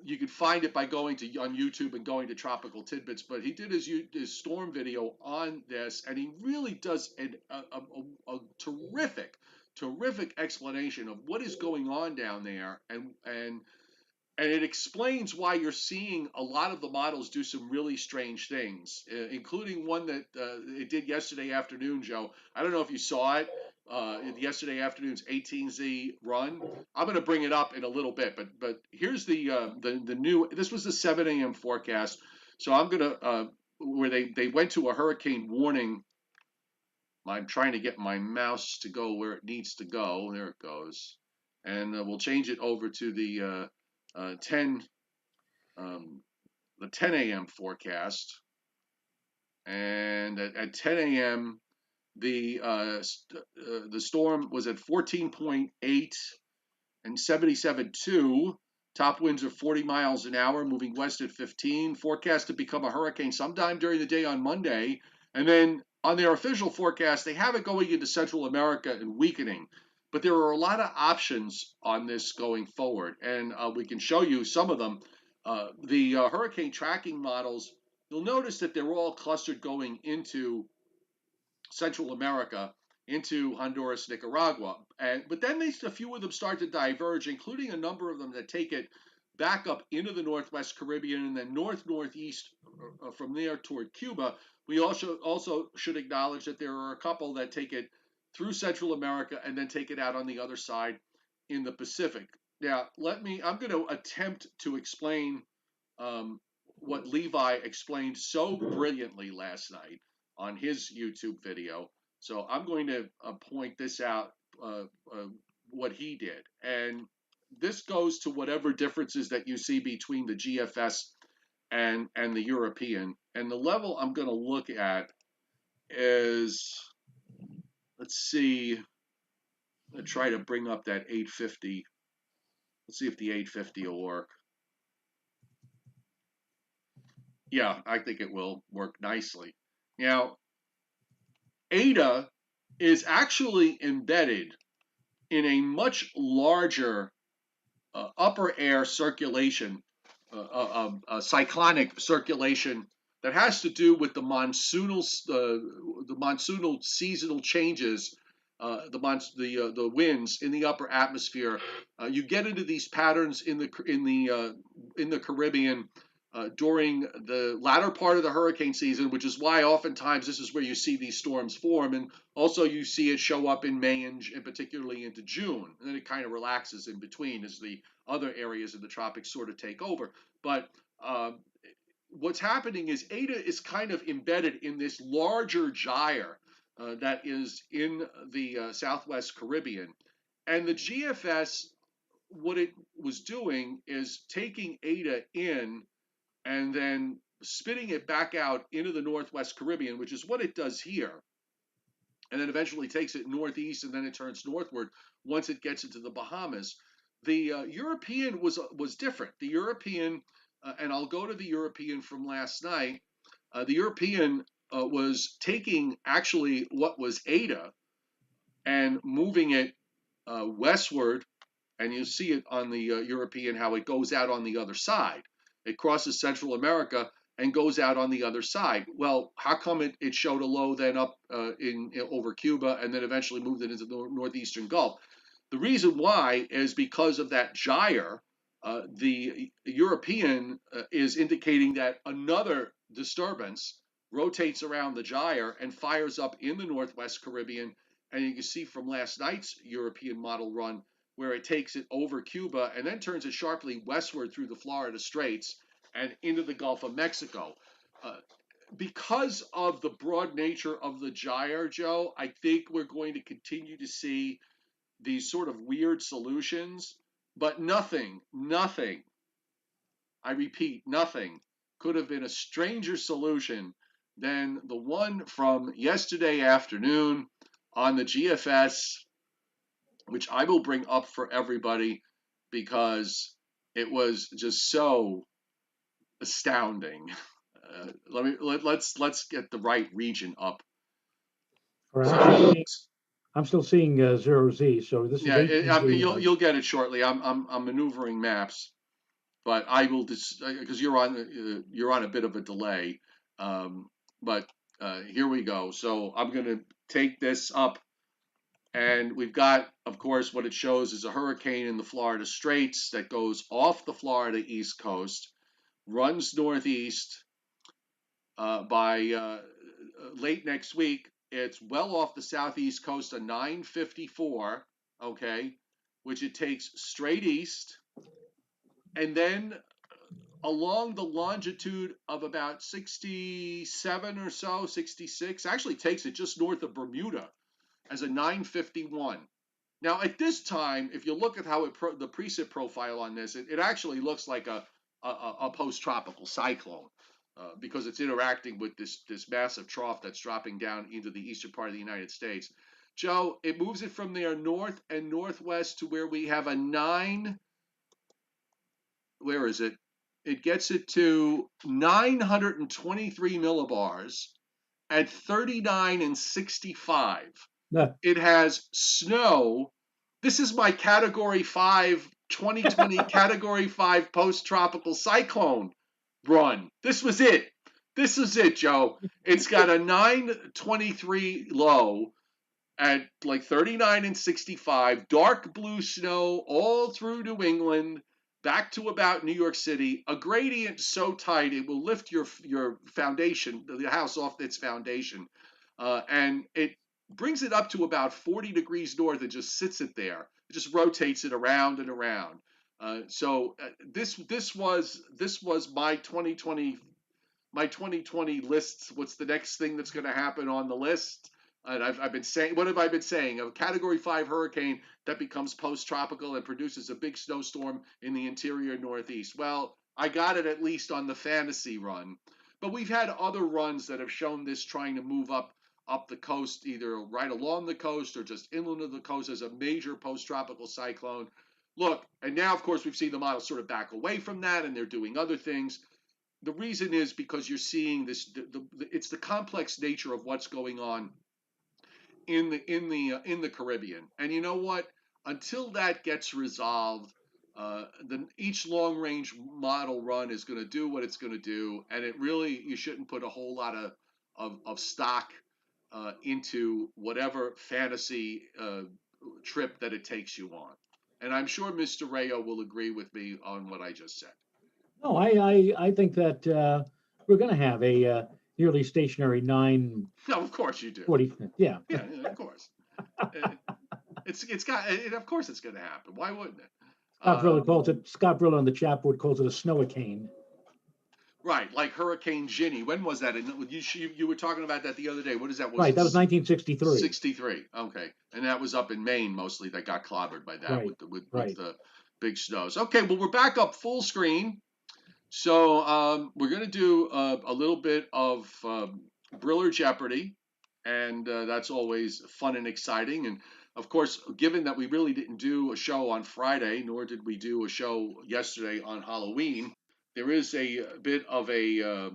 You can find it by going on YouTube and going to Tropical Tidbits. But he did his storm video on this, and he really does a terrific explanation of what is going on down there, and it explains why you're seeing a lot of the models do some really strange things, including one that it did yesterday afternoon, Joe. I don't know if you saw it. Yesterday afternoon's 18Z run. I'm going to bring it up in a little bit, but here's the new. This was the 7 a.m. forecast, so I'm going to where they went to a hurricane warning. I'm trying to get my mouse to go where it needs to go. There it goes, and we'll change it over to the 10 a.m. forecast, and at 10 a.m. the storm was at 14.8 and 77.2. Top winds are 40 miles an hour, moving west at 15. Forecast to become a hurricane sometime during the day on Monday, and then on their official forecast, they have it going into Central America and weakening. But there are a lot of options on this going forward, and we can show you some of them. The hurricane tracking models, you'll notice that they're all clustered going into Central America, into Honduras, Nicaragua. But then a few of them start to diverge, including a number of them that take it back up into the Northwest Caribbean and then northeast from there toward Cuba. We also should acknowledge that there are a couple that take it through Central America and then take it out on the other side in the Pacific. Now, I'm going to attempt to explain what Levi explained so brilliantly last night on his YouTube video. So I'm going to point this out, what he did. And this goes to whatever differences that you see between the GFS and the European. And the level I'm going to look at is, let's see, I'm going to try to bring up that 850. Let's see if the 850 will work. Yeah, I think it will work nicely. Now, Eta is actually embedded in a much larger upper air circulation, cyclonic circulation that has to do with the monsoonal seasonal changes, the winds in the upper atmosphere. You get into these patterns in the Caribbean during the latter part of the hurricane season, which is why oftentimes this is where you see these storms form, and also you see it show up in May and particularly into June, and then it kind of relaxes in between as the other areas of the tropics sort of take over. But what's happening is Eta is kind of embedded in this larger gyre that is in the Southwest Caribbean, and the GFS, what it was doing is taking Eta in and then spitting it back out into the Northwest Caribbean, which is what it does here. And then eventually takes it northeast, and then it turns northward once it gets into the Bahamas. The European was different. The European, and I'll go to the European from last night. The European was taking actually what was Eta and moving it westward, and you see it on the European how it goes out on the other side. It crosses Central America and goes out on the other side. Well, how come it showed a low then up over Cuba and then eventually moved it into the northeastern Gulf? The reason why is because of that gyre. The European is indicating that another disturbance rotates around the gyre and fires up in the Northwest Caribbean. And you can see from last night's European model run where it takes it over Cuba and then turns it sharply westward through the Florida Straits and into the Gulf of Mexico. Because of the broad nature of the gyre, Joe, I think we're going to continue to see these sort of weird solutions, but nothing, I repeat, nothing could have been a stranger solution than the one from yesterday afternoon on the GFS, which I will bring up for everybody because it was just so astounding. Let's get the right region up. I'm still seeing 0Z, so this is you'll get it shortly. I'm maneuvering maps, but I will because you're on a bit of a delay. But here we go. So I'm going to take this up. And we've got, of course, what it shows is a hurricane in the Florida Straits that goes off the Florida East Coast, runs northeast. By late next week, it's well off the southeast coast of 954, okay, which it takes straight east. And then along the longitude of about 67 or so, 66, actually takes it just north of Bermuda as a 951. Now, at this time, if you look at how the precip profile on this, it actually looks like a post-tropical cyclone because it's interacting with this massive trough that's dropping down into the eastern part of the United States. Joe, it moves it from there north and northwest to where we have a 9. Where is it? It gets it to 923 millibars at 39 and 65. It has snow. This is my Category 5, 2020 Category 5 post-tropical cyclone run. This was it. This is it, Joe. It's got a 923 low at like 39 and 65, dark blue snow all through New England, back to about New York City, a gradient so tight it will lift your foundation, the house off its foundation, and it brings it up to about 40 degrees north and just sits it there. It just rotates it around and around. This was my 2020 lists. What's the next thing that's going to happen on the list? And I've been saying, what have I been saying? A Category 5 hurricane that becomes post-tropical and produces a big snowstorm in the interior Northeast. Well, I got it at least on the fantasy run. But we've had other runs that have shown this trying to move up the coast, either right along the coast or just inland of the coast as a major post-tropical cyclone. Look, and now, of course, we've seen the model sort of back away from that, and they're doing other things. The reason is because you're seeing this. It's the complex nature of what's going on in the Caribbean, and you know what? Until that gets resolved, each long range model run is going to do what it's going to do, and you shouldn't put a whole lot of stock into whatever fantasy trip that it takes you on. And I'm sure Mr. Rayo will agree with me on what I just said. No, I think that we're going to have a nearly stationary 9. No, of course you do. 40. Yeah. Yeah, of course. Of course it's going to happen. Why wouldn't it? Scott Brillo in the chat board calls it a snowicane. Right, like Hurricane Ginny. When was that? You were talking about that the other day. What is that? Right, that was 1963. 63. Okay, and that was up in Maine mostly. That got clobbered by that right. with the big snows. Okay, well we're back up full screen. So we're going to do a little bit of Briller Jeopardy, and that's always fun and exciting. And of course, given that we really didn't do a show on Friday, nor did we do a show yesterday on Halloween, there is a bit of a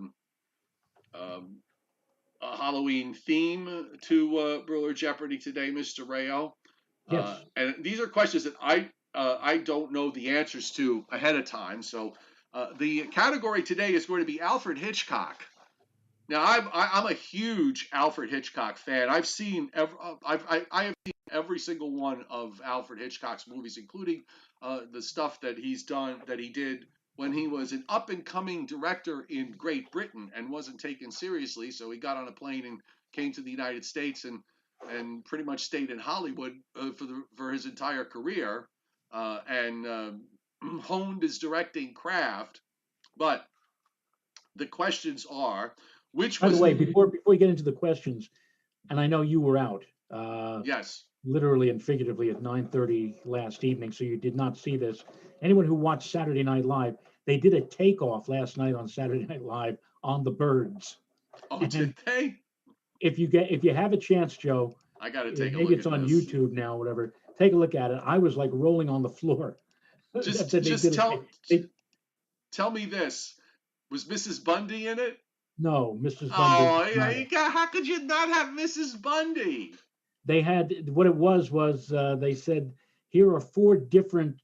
Halloween theme to Briller Jeopardy today, Mr. Rayo. Yes. And these are questions that I don't know the answers to ahead of time. So the category today is going to be Alfred Hitchcock. Now I'm a huge Alfred Hitchcock fan. I have seen every single one of Alfred Hitchcock's movies, including the stuff that he did when he was an up-and-coming director in Great Britain and wasn't taken seriously. So he got on a plane and came to the United States and pretty much stayed in Hollywood for his entire career and honed his directing craft. But the questions are, which was... By the way, before we get into the questions, and I know you were out. Yes. Literally and figuratively at 9:30 last evening, so you did not see this. Anyone who watched Saturday Night Live, they did a takeoff last night on Saturday Night Live on the birds. Oh, did they? If you have a chance, Joe, I got to take a look. Maybe it's on YouTube now, whatever. Take a look at it. I was like rolling on the floor. Tell me this: was Mrs. Bundy in it? No, Mrs. Bundy. Oh, how could you not have Mrs. Bundy? They had, what it was they said, here are 4 different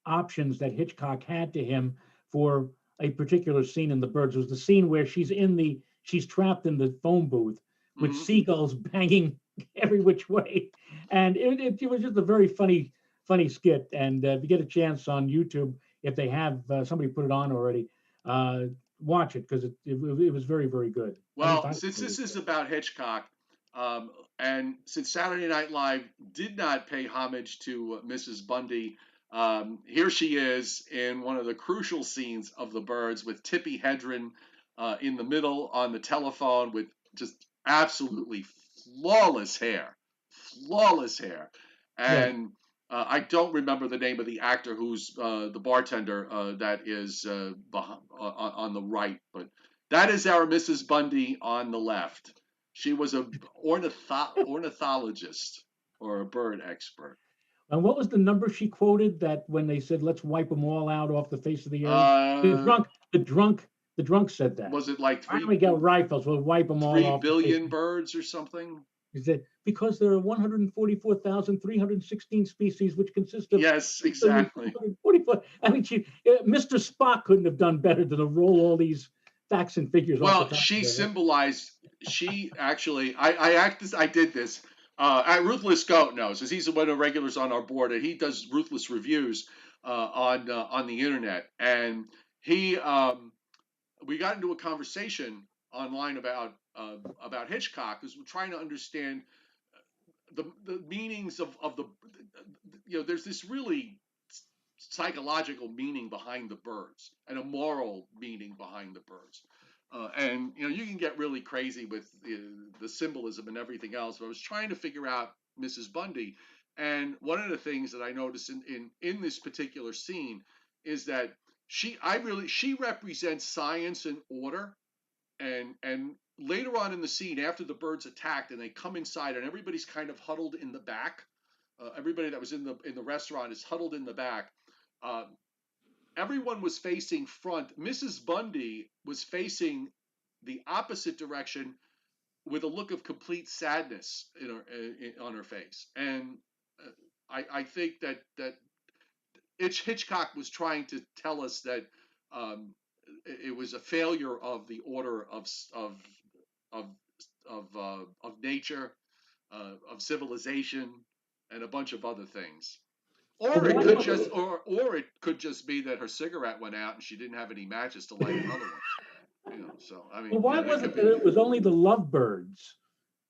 options that Hitchcock had to him for a particular scene in The Birds. It was the scene where she's trapped in the phone booth with seagulls banging every which way. And it was just a very funny skit. And if you get a chance on YouTube, if they have somebody put it on already, watch it, because it was very, very good. Well, since this is about Hitchcock, and since Saturday Night Live did not pay homage to Mrs. Bundy, here she is in one of the crucial scenes of The Birds with Tippi Hedren in the middle on the telephone with just absolutely flawless hair. And I don't remember the name of the actor who's the bartender that is on the right, but that is our Mrs. Bundy on the left. She was an ornithologist or a bird expert. And what was the number she quoted that when they said, let's wipe them all out off the face of the earth? The drunk said that. Was it like 3? Why don't we get rifles? We'll wipe them all off. 3 billion birds or something? He said, because there are 144,316 species, which consist of... Yes, exactly. I mean, Mr. Spock couldn't have done better than to roll all these facts and figures. Well, she symbolized... She actually... I did this. Ruthless Goat knows, as he's one of the regulars on our board, and he does Ruthless reviews. on the internet, and he we got into a conversation online about Hitchcock because we're trying to understand the meanings of the there's this really psychological meaning behind the birds and a moral meaning behind the birds. And you can get really crazy with the symbolism and everything else. But I was trying to figure out Mrs. Bundy, and one of the things that I noticed in this particular scene is that she represents science and order, and later on in the scene, after the birds attacked and they come inside and everybody's kind of huddled in the back, everybody that was in the restaurant is huddled in the back. Uh, Everyone was facing front. Mrs. Bundy was facing the opposite direction with a look of complete sadness on her face, and I think that Hitchcock was trying to tell us that um, it was a failure of the order of of nature, of civilization, and a bunch of other things. But Or it why could was just, or it could just be that her cigarette went out and she didn't have any matches to light another one. So I Well, mean, why it was could it be. that it was only the lovebirds?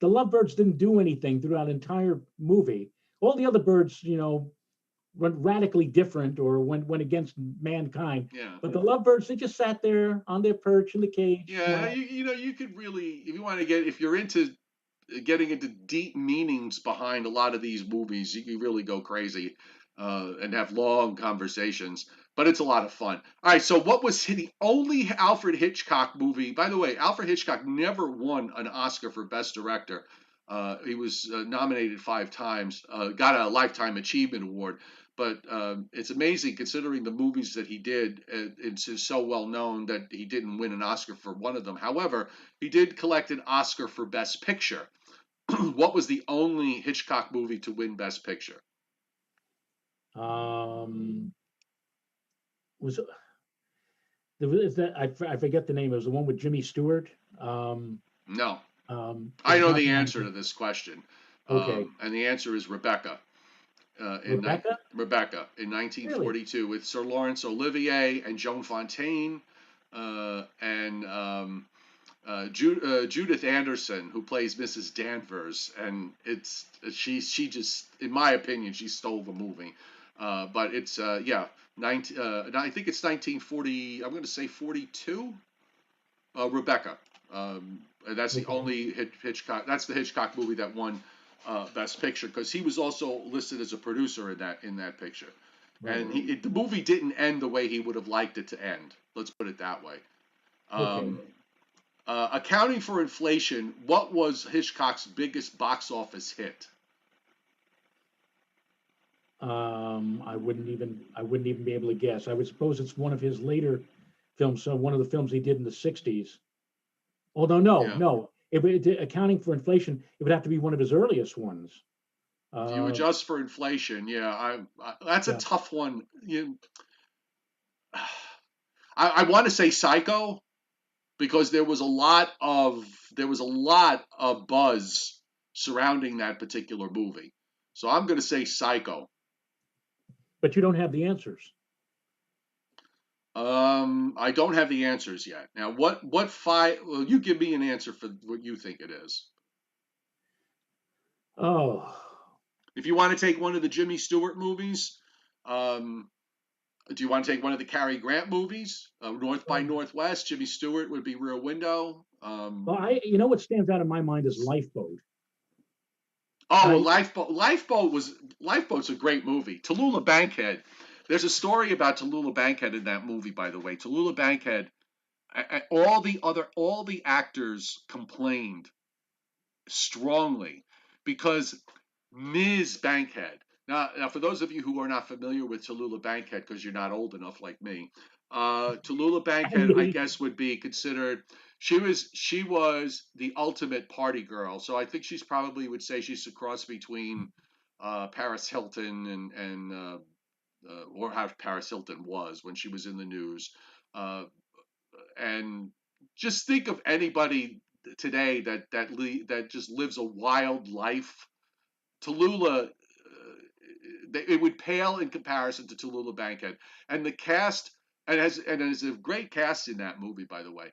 The lovebirds didn't do anything throughout the entire movie. All the other birds, went radically different or went against mankind. Yeah, But the lovebirds, they just sat there on their perch in the cage, yeah. smile. You could really, if you want to get, if you're into getting into deep meanings behind a lot of these movies, you can really go crazy and have long conversations. But it's a lot of fun. All right, so what was the only Alfred Hitchcock movie? By the way, Alfred Hitchcock never won an Oscar for Best Director. He was nominated 5 times, got a Lifetime Achievement Award. But it's amazing considering the movies that he did. It's just so well known that he didn't win an Oscar for one of them. However, he did collect an Oscar for Best Picture. What was the only Hitchcock movie to win Best Picture? Um, was there was that I forget the name. It was the one with Jimmy Stewart. No. It I was know not the the answer 19. to this question. Okay, And the answer is Rebecca. Rebecca. Rebecca in Really? 1942 with Sir Laurence Olivier and Joan Fontaine and Judith Anderson, who plays Mrs. Danvers, and she just, in my opinion, she stole the movie. But it's yeah, 19, I think it's 1940. I'm going to say 42. Rebecca. That's the Okay. only Hitchcock. That's the Hitchcock movie that won Best Picture because he was also listed as a producer in that picture. Right. And the movie didn't end the way he would have liked it to end. Let's put it that way. Okay. Um, Accounting for inflation, what was Hitchcock's biggest box office hit? I wouldn't even be able to guess. I would suppose it's one of his later films. So one of the films he did in the '60s. Although no, Yeah. no, accounting for inflation, it would have to be one of his earliest ones. If you Uh, adjust for inflation, yeah, that's a yeah. tough one. I want to say Psycho, because there was a lot of buzz surrounding that particular movie. So I'm going to say Psycho. But you don't have the answers. I don't have the answers yet. Now, what five? Well, you give me an answer for what you think it is. Oh, If you want to take one of the Jimmy Stewart movies, um, do you want to take one of the Cary Grant movies? North by oh. Northwest. Jimmy Stewart would be Rear Window. Well, what stands out in my mind is Lifeboat. Oh, well, I Lifeboat. Lifeboat's a great movie. Tallulah Bankhead. There's a story about Tallulah Bankhead in that movie, by the way. Tallulah Bankhead. All the actors complained strongly because Ms. Bankhead. Now, for those of you who are not familiar with Tallulah Bankhead, because you're not old enough like me, Tallulah and Bankhead, I me. guess, would be considered. She was the ultimate party girl. So I think she's probably would say she's a cross between Paris Hilton or how Paris Hilton was when she was in the news. Uh, and just think of anybody today that just lives a wild life. Tallulah it would pale in comparison to Tallulah Bankhead. And the cast, and there's a great cast in that movie, by the way.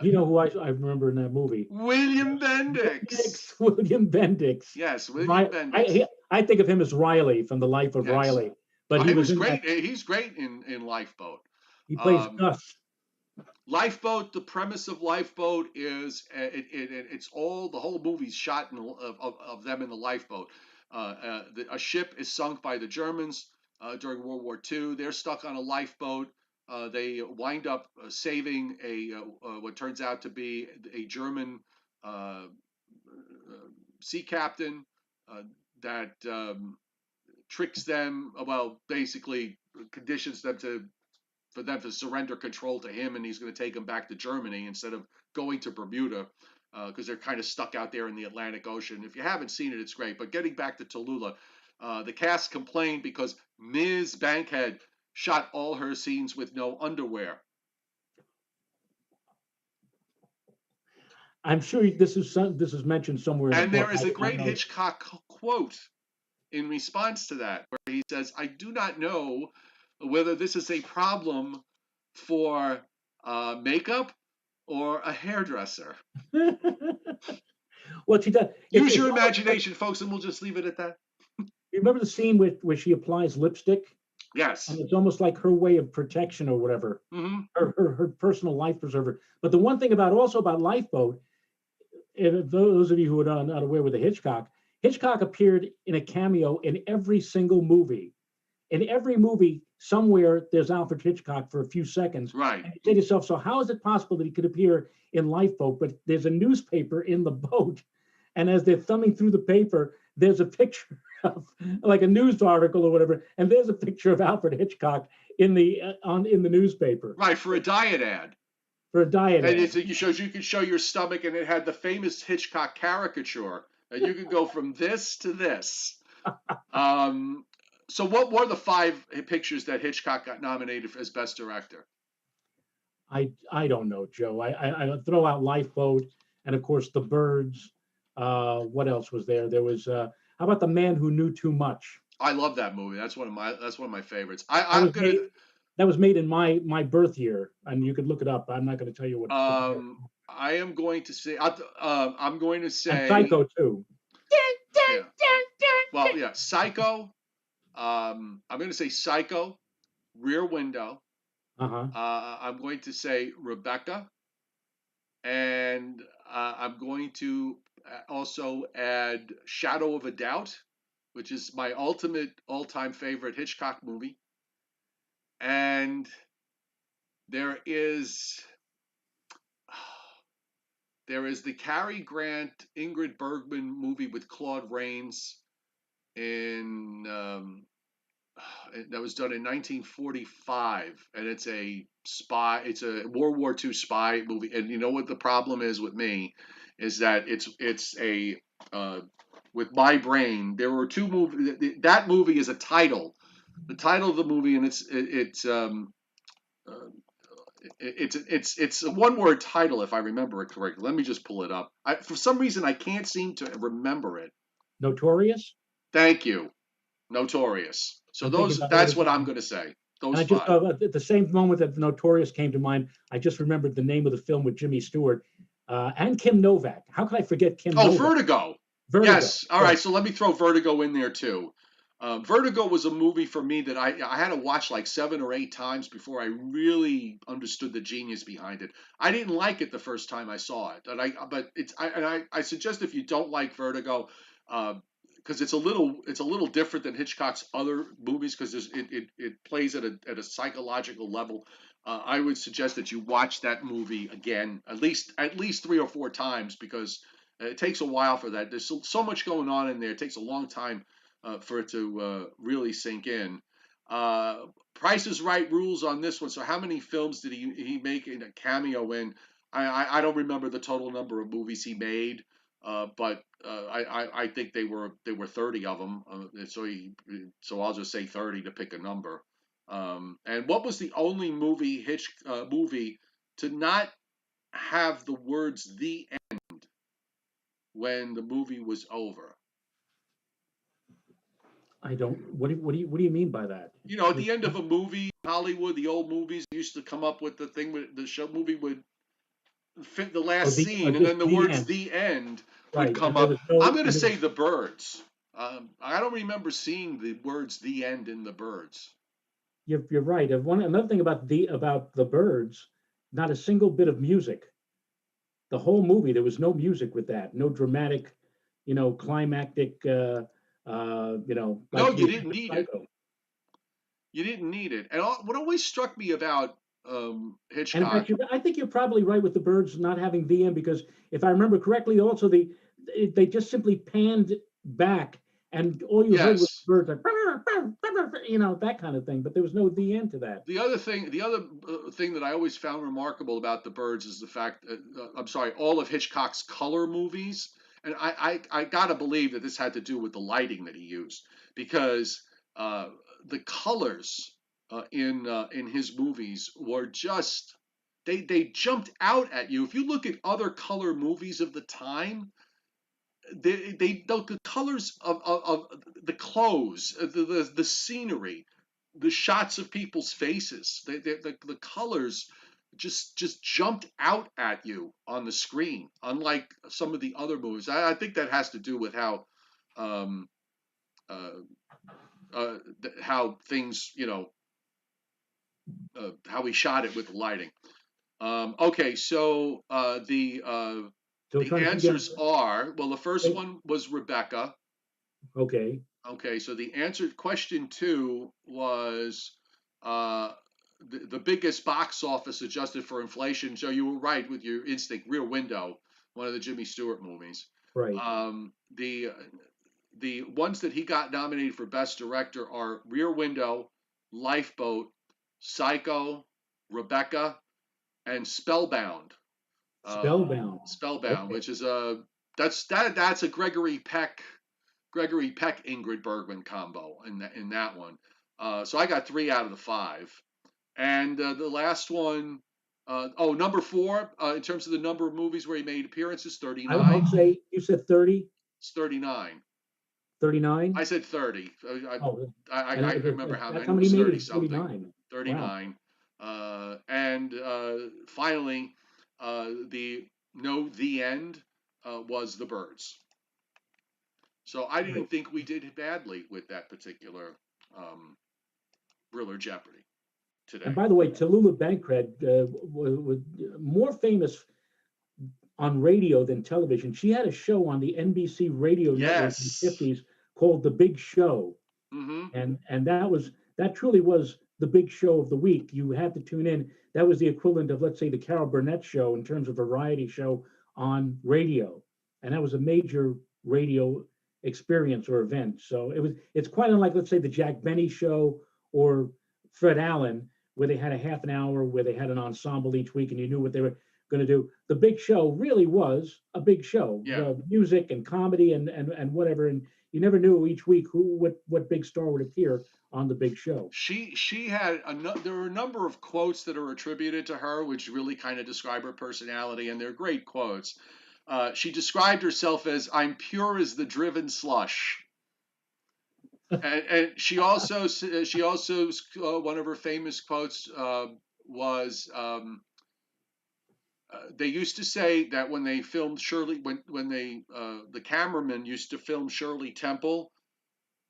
You know who I remember in that movie? William Bendix. William Bendix. Yes, William Bendix. I think of him as Riley from The Life of Yes. Riley, but he was in great. that, He's great in Lifeboat. he plays Gus. Lifeboat. The premise of Lifeboat is it's all the whole movie's shot of them in the lifeboat. A ship is sunk by the Germans during World War II. They're stuck on a lifeboat. They wind up saving what turns out to be a German sea captain that tricks them. Well, basically conditions them for them to surrender control to him, and he's going to take them back to Germany instead of going to Bermuda because they're kind of stuck out there in the Atlantic Ocean. If you haven't seen it, it's great. But getting back to Tallulah, the cast complained because Ms. Bankhead shot all her scenes with no underwear. I'm sure this is mentioned somewhere. And there is a great Hitchcock quote in response to that, where he says, "I do not know whether this is a problem for makeup or a hairdresser." What she does. Use your imagination, folks, and we'll just leave it at that. You remember the scene where she applies lipstick? Yes. And it's almost like her way of protection or whatever, her personal life preserver. But the one thing about Lifeboat, and those of you who are not aware with the Hitchcock appeared in a cameo in every single movie. In every movie, somewhere there's Alfred Hitchcock for a few seconds. Right. And you say to yourself, so how is it possible that he could appear in Lifeboat, but there's a newspaper in the boat, and as they're thumbing through the paper, there's a picture of like a news article or whatever, and there's a picture of Alfred Hitchcock in the newspaper. Right, for a diet ad. For a diet ad. And you can show your stomach, and it had the famous Hitchcock caricature, and you could go from this to this. So what were the 5 pictures that Hitchcock got nominated as Best Director? I don't know, Joe. I throw out Lifeboat, and of course The Birds. What else was there? There was how about The Man Who Knew Too Much? I love that movie. That's one of my favorites. That was made in my birth year, and you could look it up. I'm not going to tell you what. I am going to say I'm going to say and Psycho too. Yeah. Well, yeah, Psycho. I'm going to say Psycho, Rear Window. I'm going to say Rebecca, and I'm going to also add Shadow of a Doubt, which is my ultimate all-time favorite Hitchcock movie. And there is the Cary Grant, Ingrid Bergman movie with Claude Rains that was done in 1945, and it's a World War II spy movie. And you know what the problem is with me is that it's a with my brain, there were 2 movies. That movie is a title. The title of the movie, and it's a one-word title, if I remember it correctly. Let me just pull it up. For some reason, I can't seem to remember it. Notorious? Thank you. Notorious. So that's what I'm going to say. Those 5. At the same moment that Notorious came to mind, I just remembered the name of the film with Jimmy Stewart and Kim Novak. How could I forget Kim Novak? Vertigo. Yes. All right. So let me throw Vertigo in there too. Vertigo was a movie for me that I had to watch like 7 or 8 times before I really understood the genius behind it. I didn't like it the first time I saw it, but I suggest if you don't like Vertigo, because it's a little different than Hitchcock's other movies because it plays at a psychological level. I would suggest that you watch that movie again at least 3 or 4 times because it takes a while for that. There's so much going on in there. It takes a long time for it to really sink in. Price is Right rules on this one. So how many films did he make in a cameo in? I don't remember the total number of movies he made, but I think they were 30 of them. So I'll just say 30 to pick a number. And what was the only movie to not have the words "the end" when the movie was over? I don't. What do you mean by that? You know, at the end of a movie, Hollywood, the old movies used to come up with the thing with the show movie would fit the Oh, last the scene, and just then the the words end, "the end" would right? come And there up. was I'm no, going to and there was, say the Birds. I don't remember seeing the words "the end" in the Birds. you're right. Another thing about the birds, not a single bit of music. The whole movie, there was no music with that, no dramatic, climactic, No, like you you had didn't with need it. Psycho. You didn't need it. And what always struck me about And in Hitchcock, fact, I think you're probably right with the birds not having the end because if I remember correctly, also they just simply panned back and all you heard was yes. birds like that kind of thing, but there was no the end to that. The other thing that I always found remarkable about the Birds is the fact that I'm sorry, all of Hitchcock's color movies, and I gotta believe that this had to do with the lighting that he used because uh, the colors in his movies were just they jumped out at you. If you look at other color movies of the time, the colors of the clothes, the scenery, the shots of people's faces, the colors just jumped out at you on the screen, unlike some of the other movies. I think that has to do with um, uh, how things, how we shot it with the lighting. Okay, so So we're the trying to figure out. answers are, well, the first one was Rebecca. Okay, Okay, so the answer to question two was uh, the biggest box office adjusted for inflation. So you were right with your instinct. Rear Window, one of the Jimmy Stewart movies. right. The ones that he got nominated for Best Director are Rear Window, Lifeboat, Psycho, Rebecca, and Spellbound. Spellbound. Spellbound, Okay, which is that's a Gregory Peck Ingrid Bergman combo in that one. So I got 3 out of the 5. And the last one, number 4, in terms of the number of movies where he made appearances, I 39. would say you said 30, It's 39. 39. I said 30. Oh, I remember how that's many. how It many was made 30 it? something. 39. Wow. 39. And finally, the end was the Birds. So I Right. didn't think we did badly with that particular um, Thriller Jeopardy And today. by the way, Tallulah Bankhead was more famous on radio than television. She had a show on the NBC radio network in the Yes. 50s called The Big Show. Mm-hmm. And that truly was the big show of the week. You had to tune in. That was the equivalent of, let's say, the Carol Burnett show in terms of variety show on radio. And that was a major radio experience or event. So it's quite unlike, let's say, the Jack Benny show or Fred Allen, where they had a half an hour where they had an ensemble each week and you knew what they were going to do. The Big Show really was a big show, Yeah. music and comedy and whatever. And you never knew each week what big star would appear on the Big Show. She had there were a number of quotes that are attributed to her, which really kind of describe her personality, and they're great quotes. She described herself as "I'm pure as the driven slush." And she also one of her famous quotes was they used to say that when they filmed Shirley, when they the cameraman used to film Shirley Temple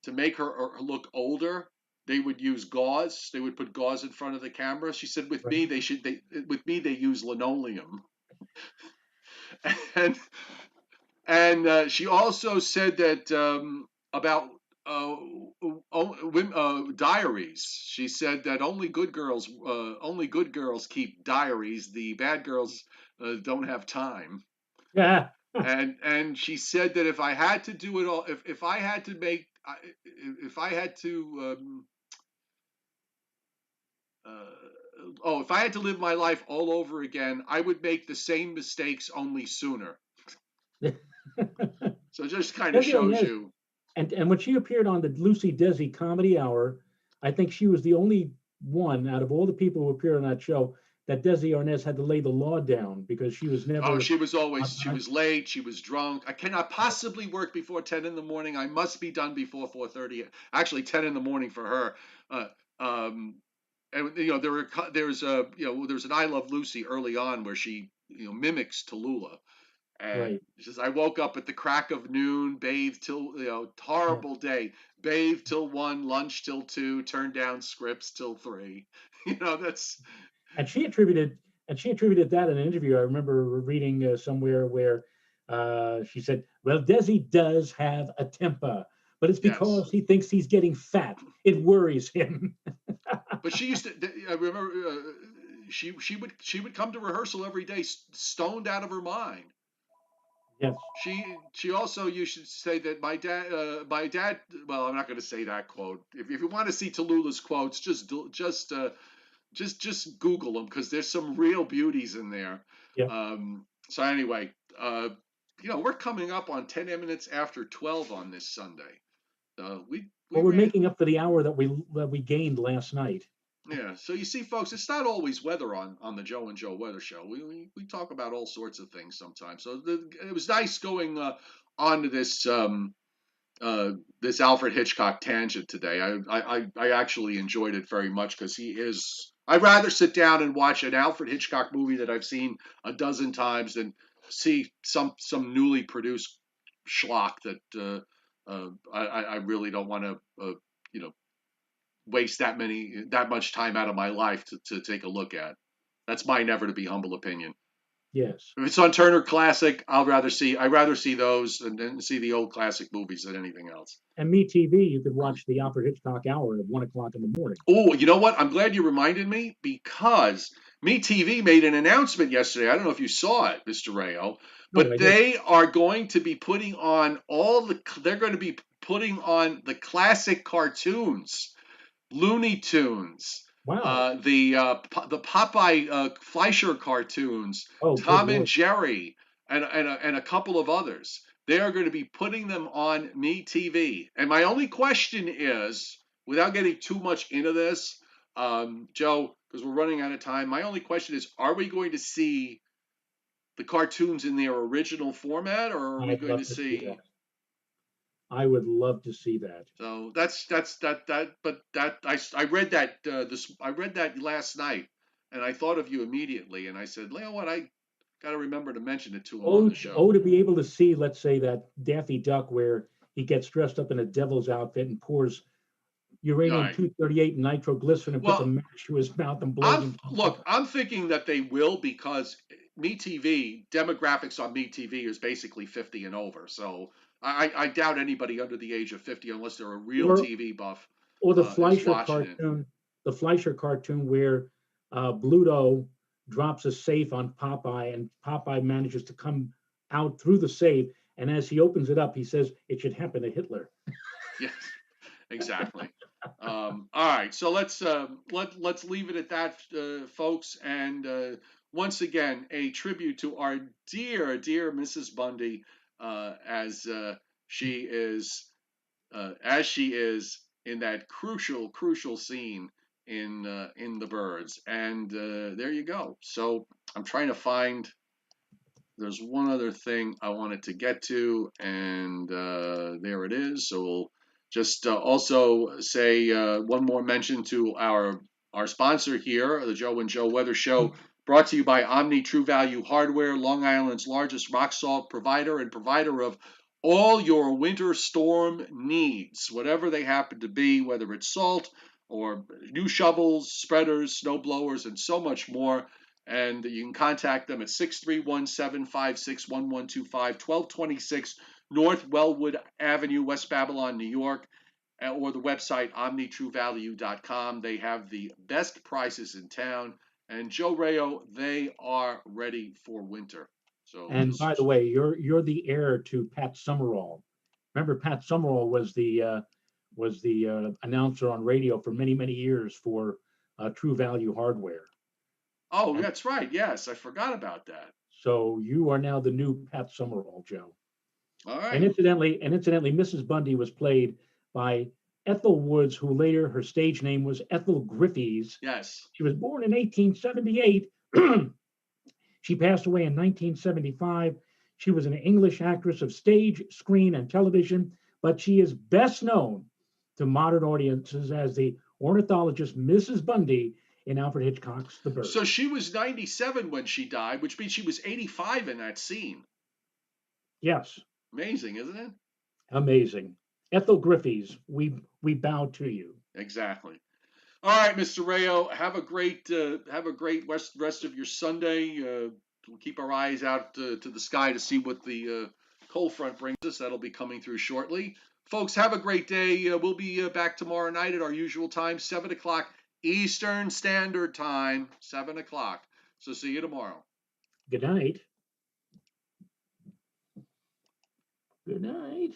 to make her look older, they would use gauze. They would put gauze in front of the camera. She said, "With me, they use linoleum." and she also said that about diaries. She said that only good girls keep diaries. The bad girls don't have time. Yeah. And she said that if I had to do it all, if I had to make, if I had to, if I had to live my life all over again, I would make the same mistakes only sooner. So it just kind of shows you. And when she appeared on the Lucy Desi Comedy Hour, I think she was the only one out of all the people who appeared on that show that Desi Arnaz had to lay the law down because she was Oh, never she was on always, she time. was late, she was drunk. I cannot possibly work before 10 in the morning. I must be done before 4:30. Actually, 10 in the morning for her. Uh, um, and there's an I Love Lucy early on where she mimics Tallulah. And Right. she says, I woke up at the crack of noon, bathed till, Yeah. horrible day, bathed till 1, lunch till 2, turned down scripts till 3. That's, And she attributed that in an interview. I remember reading somewhere where she said, "Well, Desi does have a temper, but it's yes. because he thinks he's getting fat. It worries him." But she used to, I remember, she would come to rehearsal every day stoned out of her mind. Yes. She also, you should say that my dad, well, I'm not going to say that quote. If you want to see Tallulah's quotes, just Google them because there's some real beauties in there. Yeah. So anyway, we're coming up on 10 minutes after 12 on this Sunday. We Well, we're ran. making up for the hour that we gained last night. Yeah, so you see, folks, it's not always weather on the Joe and Joe Weather Show. We talk about all sorts of things sometimes. So it was nice going on to this Alfred Hitchcock tangent today. I actually enjoyed it very much because he is. I'd rather sit down and watch an Alfred Hitchcock movie that I've seen a dozen times than see some newly produced schlock that I really don't want to you know waste that much time out of my life to take a look at. That's my never to be humble opinion. Yes. If it's on Turner Classic, I'd rather see those and see the old classic movies than anything else. And Me TV, you could watch the Alfred Hitchcock Hour at 1 o'clock in the morning. Oh, you know what? I'm glad you reminded me because Me TV made an announcement yesterday. I don't know if you saw it, Mr. Rayo, No, but I did. they are going to be putting on they're going to be putting on the classic cartoons. Looney Tunes, Wow. the Popeye Fleischer cartoons, Oh, good Tom and Lord. Jerry, and a couple of others. They are going to be putting them on Me TV. And my only question is, without getting too much into this, Joe, because we're running out of time, my only question is, are we going to see the cartoons in their original format, or are we I'd going to love to see see? that. I would love to see that. So I read that last night, and I thought of you immediately, and I said, you know what, I got to remember to mention it to him on Oh, the show. oh, to be able to see, let's say, that Daffy Duck where he gets dressed up in a devil's outfit and pours All uranium right. 238 and nitroglycerin and puts a Well, match to his mouth and blows him. I'm thinking that they will because MeTV demographics on MeTV is basically 50 and over. So I doubt anybody under the age of 50, unless they're a real Or TV buff, or is watching it. The Fleischer cartoon where Bluto drops a safe on Popeye and Popeye manages to come out through the safe. And as he opens it up, he says it should happen to Hitler. Yes, exactly. All right, so let's leave it at that, folks. And once again, a tribute to our dear Mrs. Bundy, as she is in that crucial scene in The Birds. And there you go. So I'm trying to find. There's one other thing I wanted to get to, and there it is. So we'll just also say one more mention to our sponsor here, the Joe and Joe Weather Show, brought to you by Omni True Value Hardware, Long Island's largest rock salt provider and provider of all your winter storm needs, whatever they happen to be, whether it's salt or new shovels, spreaders, snow blowers, and so much more. And you can contact them at 631-756-1125, 1226 North Wellwood Avenue, West Babylon, New York, or the website omnitruevalue.com. They have the best prices in town. And Joe Rayo, they are ready for winter. So And by the just way, you're the heir to Pat Summerall. Remember, Pat Summerall was the announcer on radio for many years for True Value Hardware. oh, And that's right. Yes, I forgot about that. so you are now the new Pat Summerall, Joe. All And right. incidentally, Mrs. Bundy was played by Ethel Woods, who later her stage name was Ethel Griffiths. Yes. She was born in 1878, She passed away in 1975. She was an English actress of stage, screen, and television, but she is best known to modern audiences as the ornithologist Mrs. Bundy in Alfred Hitchcock's The Bird. So she was 97 when she died, which means she was 85 in that scene. Yes. Amazing, isn't it? Amazing. Ethel Griffiths, we bow to you. Exactly. All right, Mr. Rayo, have a great rest of your Sunday. We'll keep our eyes out to the sky to see what the cold front brings us. That'll be coming through shortly. Folks, have a great day. We'll be back tomorrow night at our usual time, 7 o'clock Eastern Standard Time, 7 o'clock. So see you tomorrow. Good night. Good night.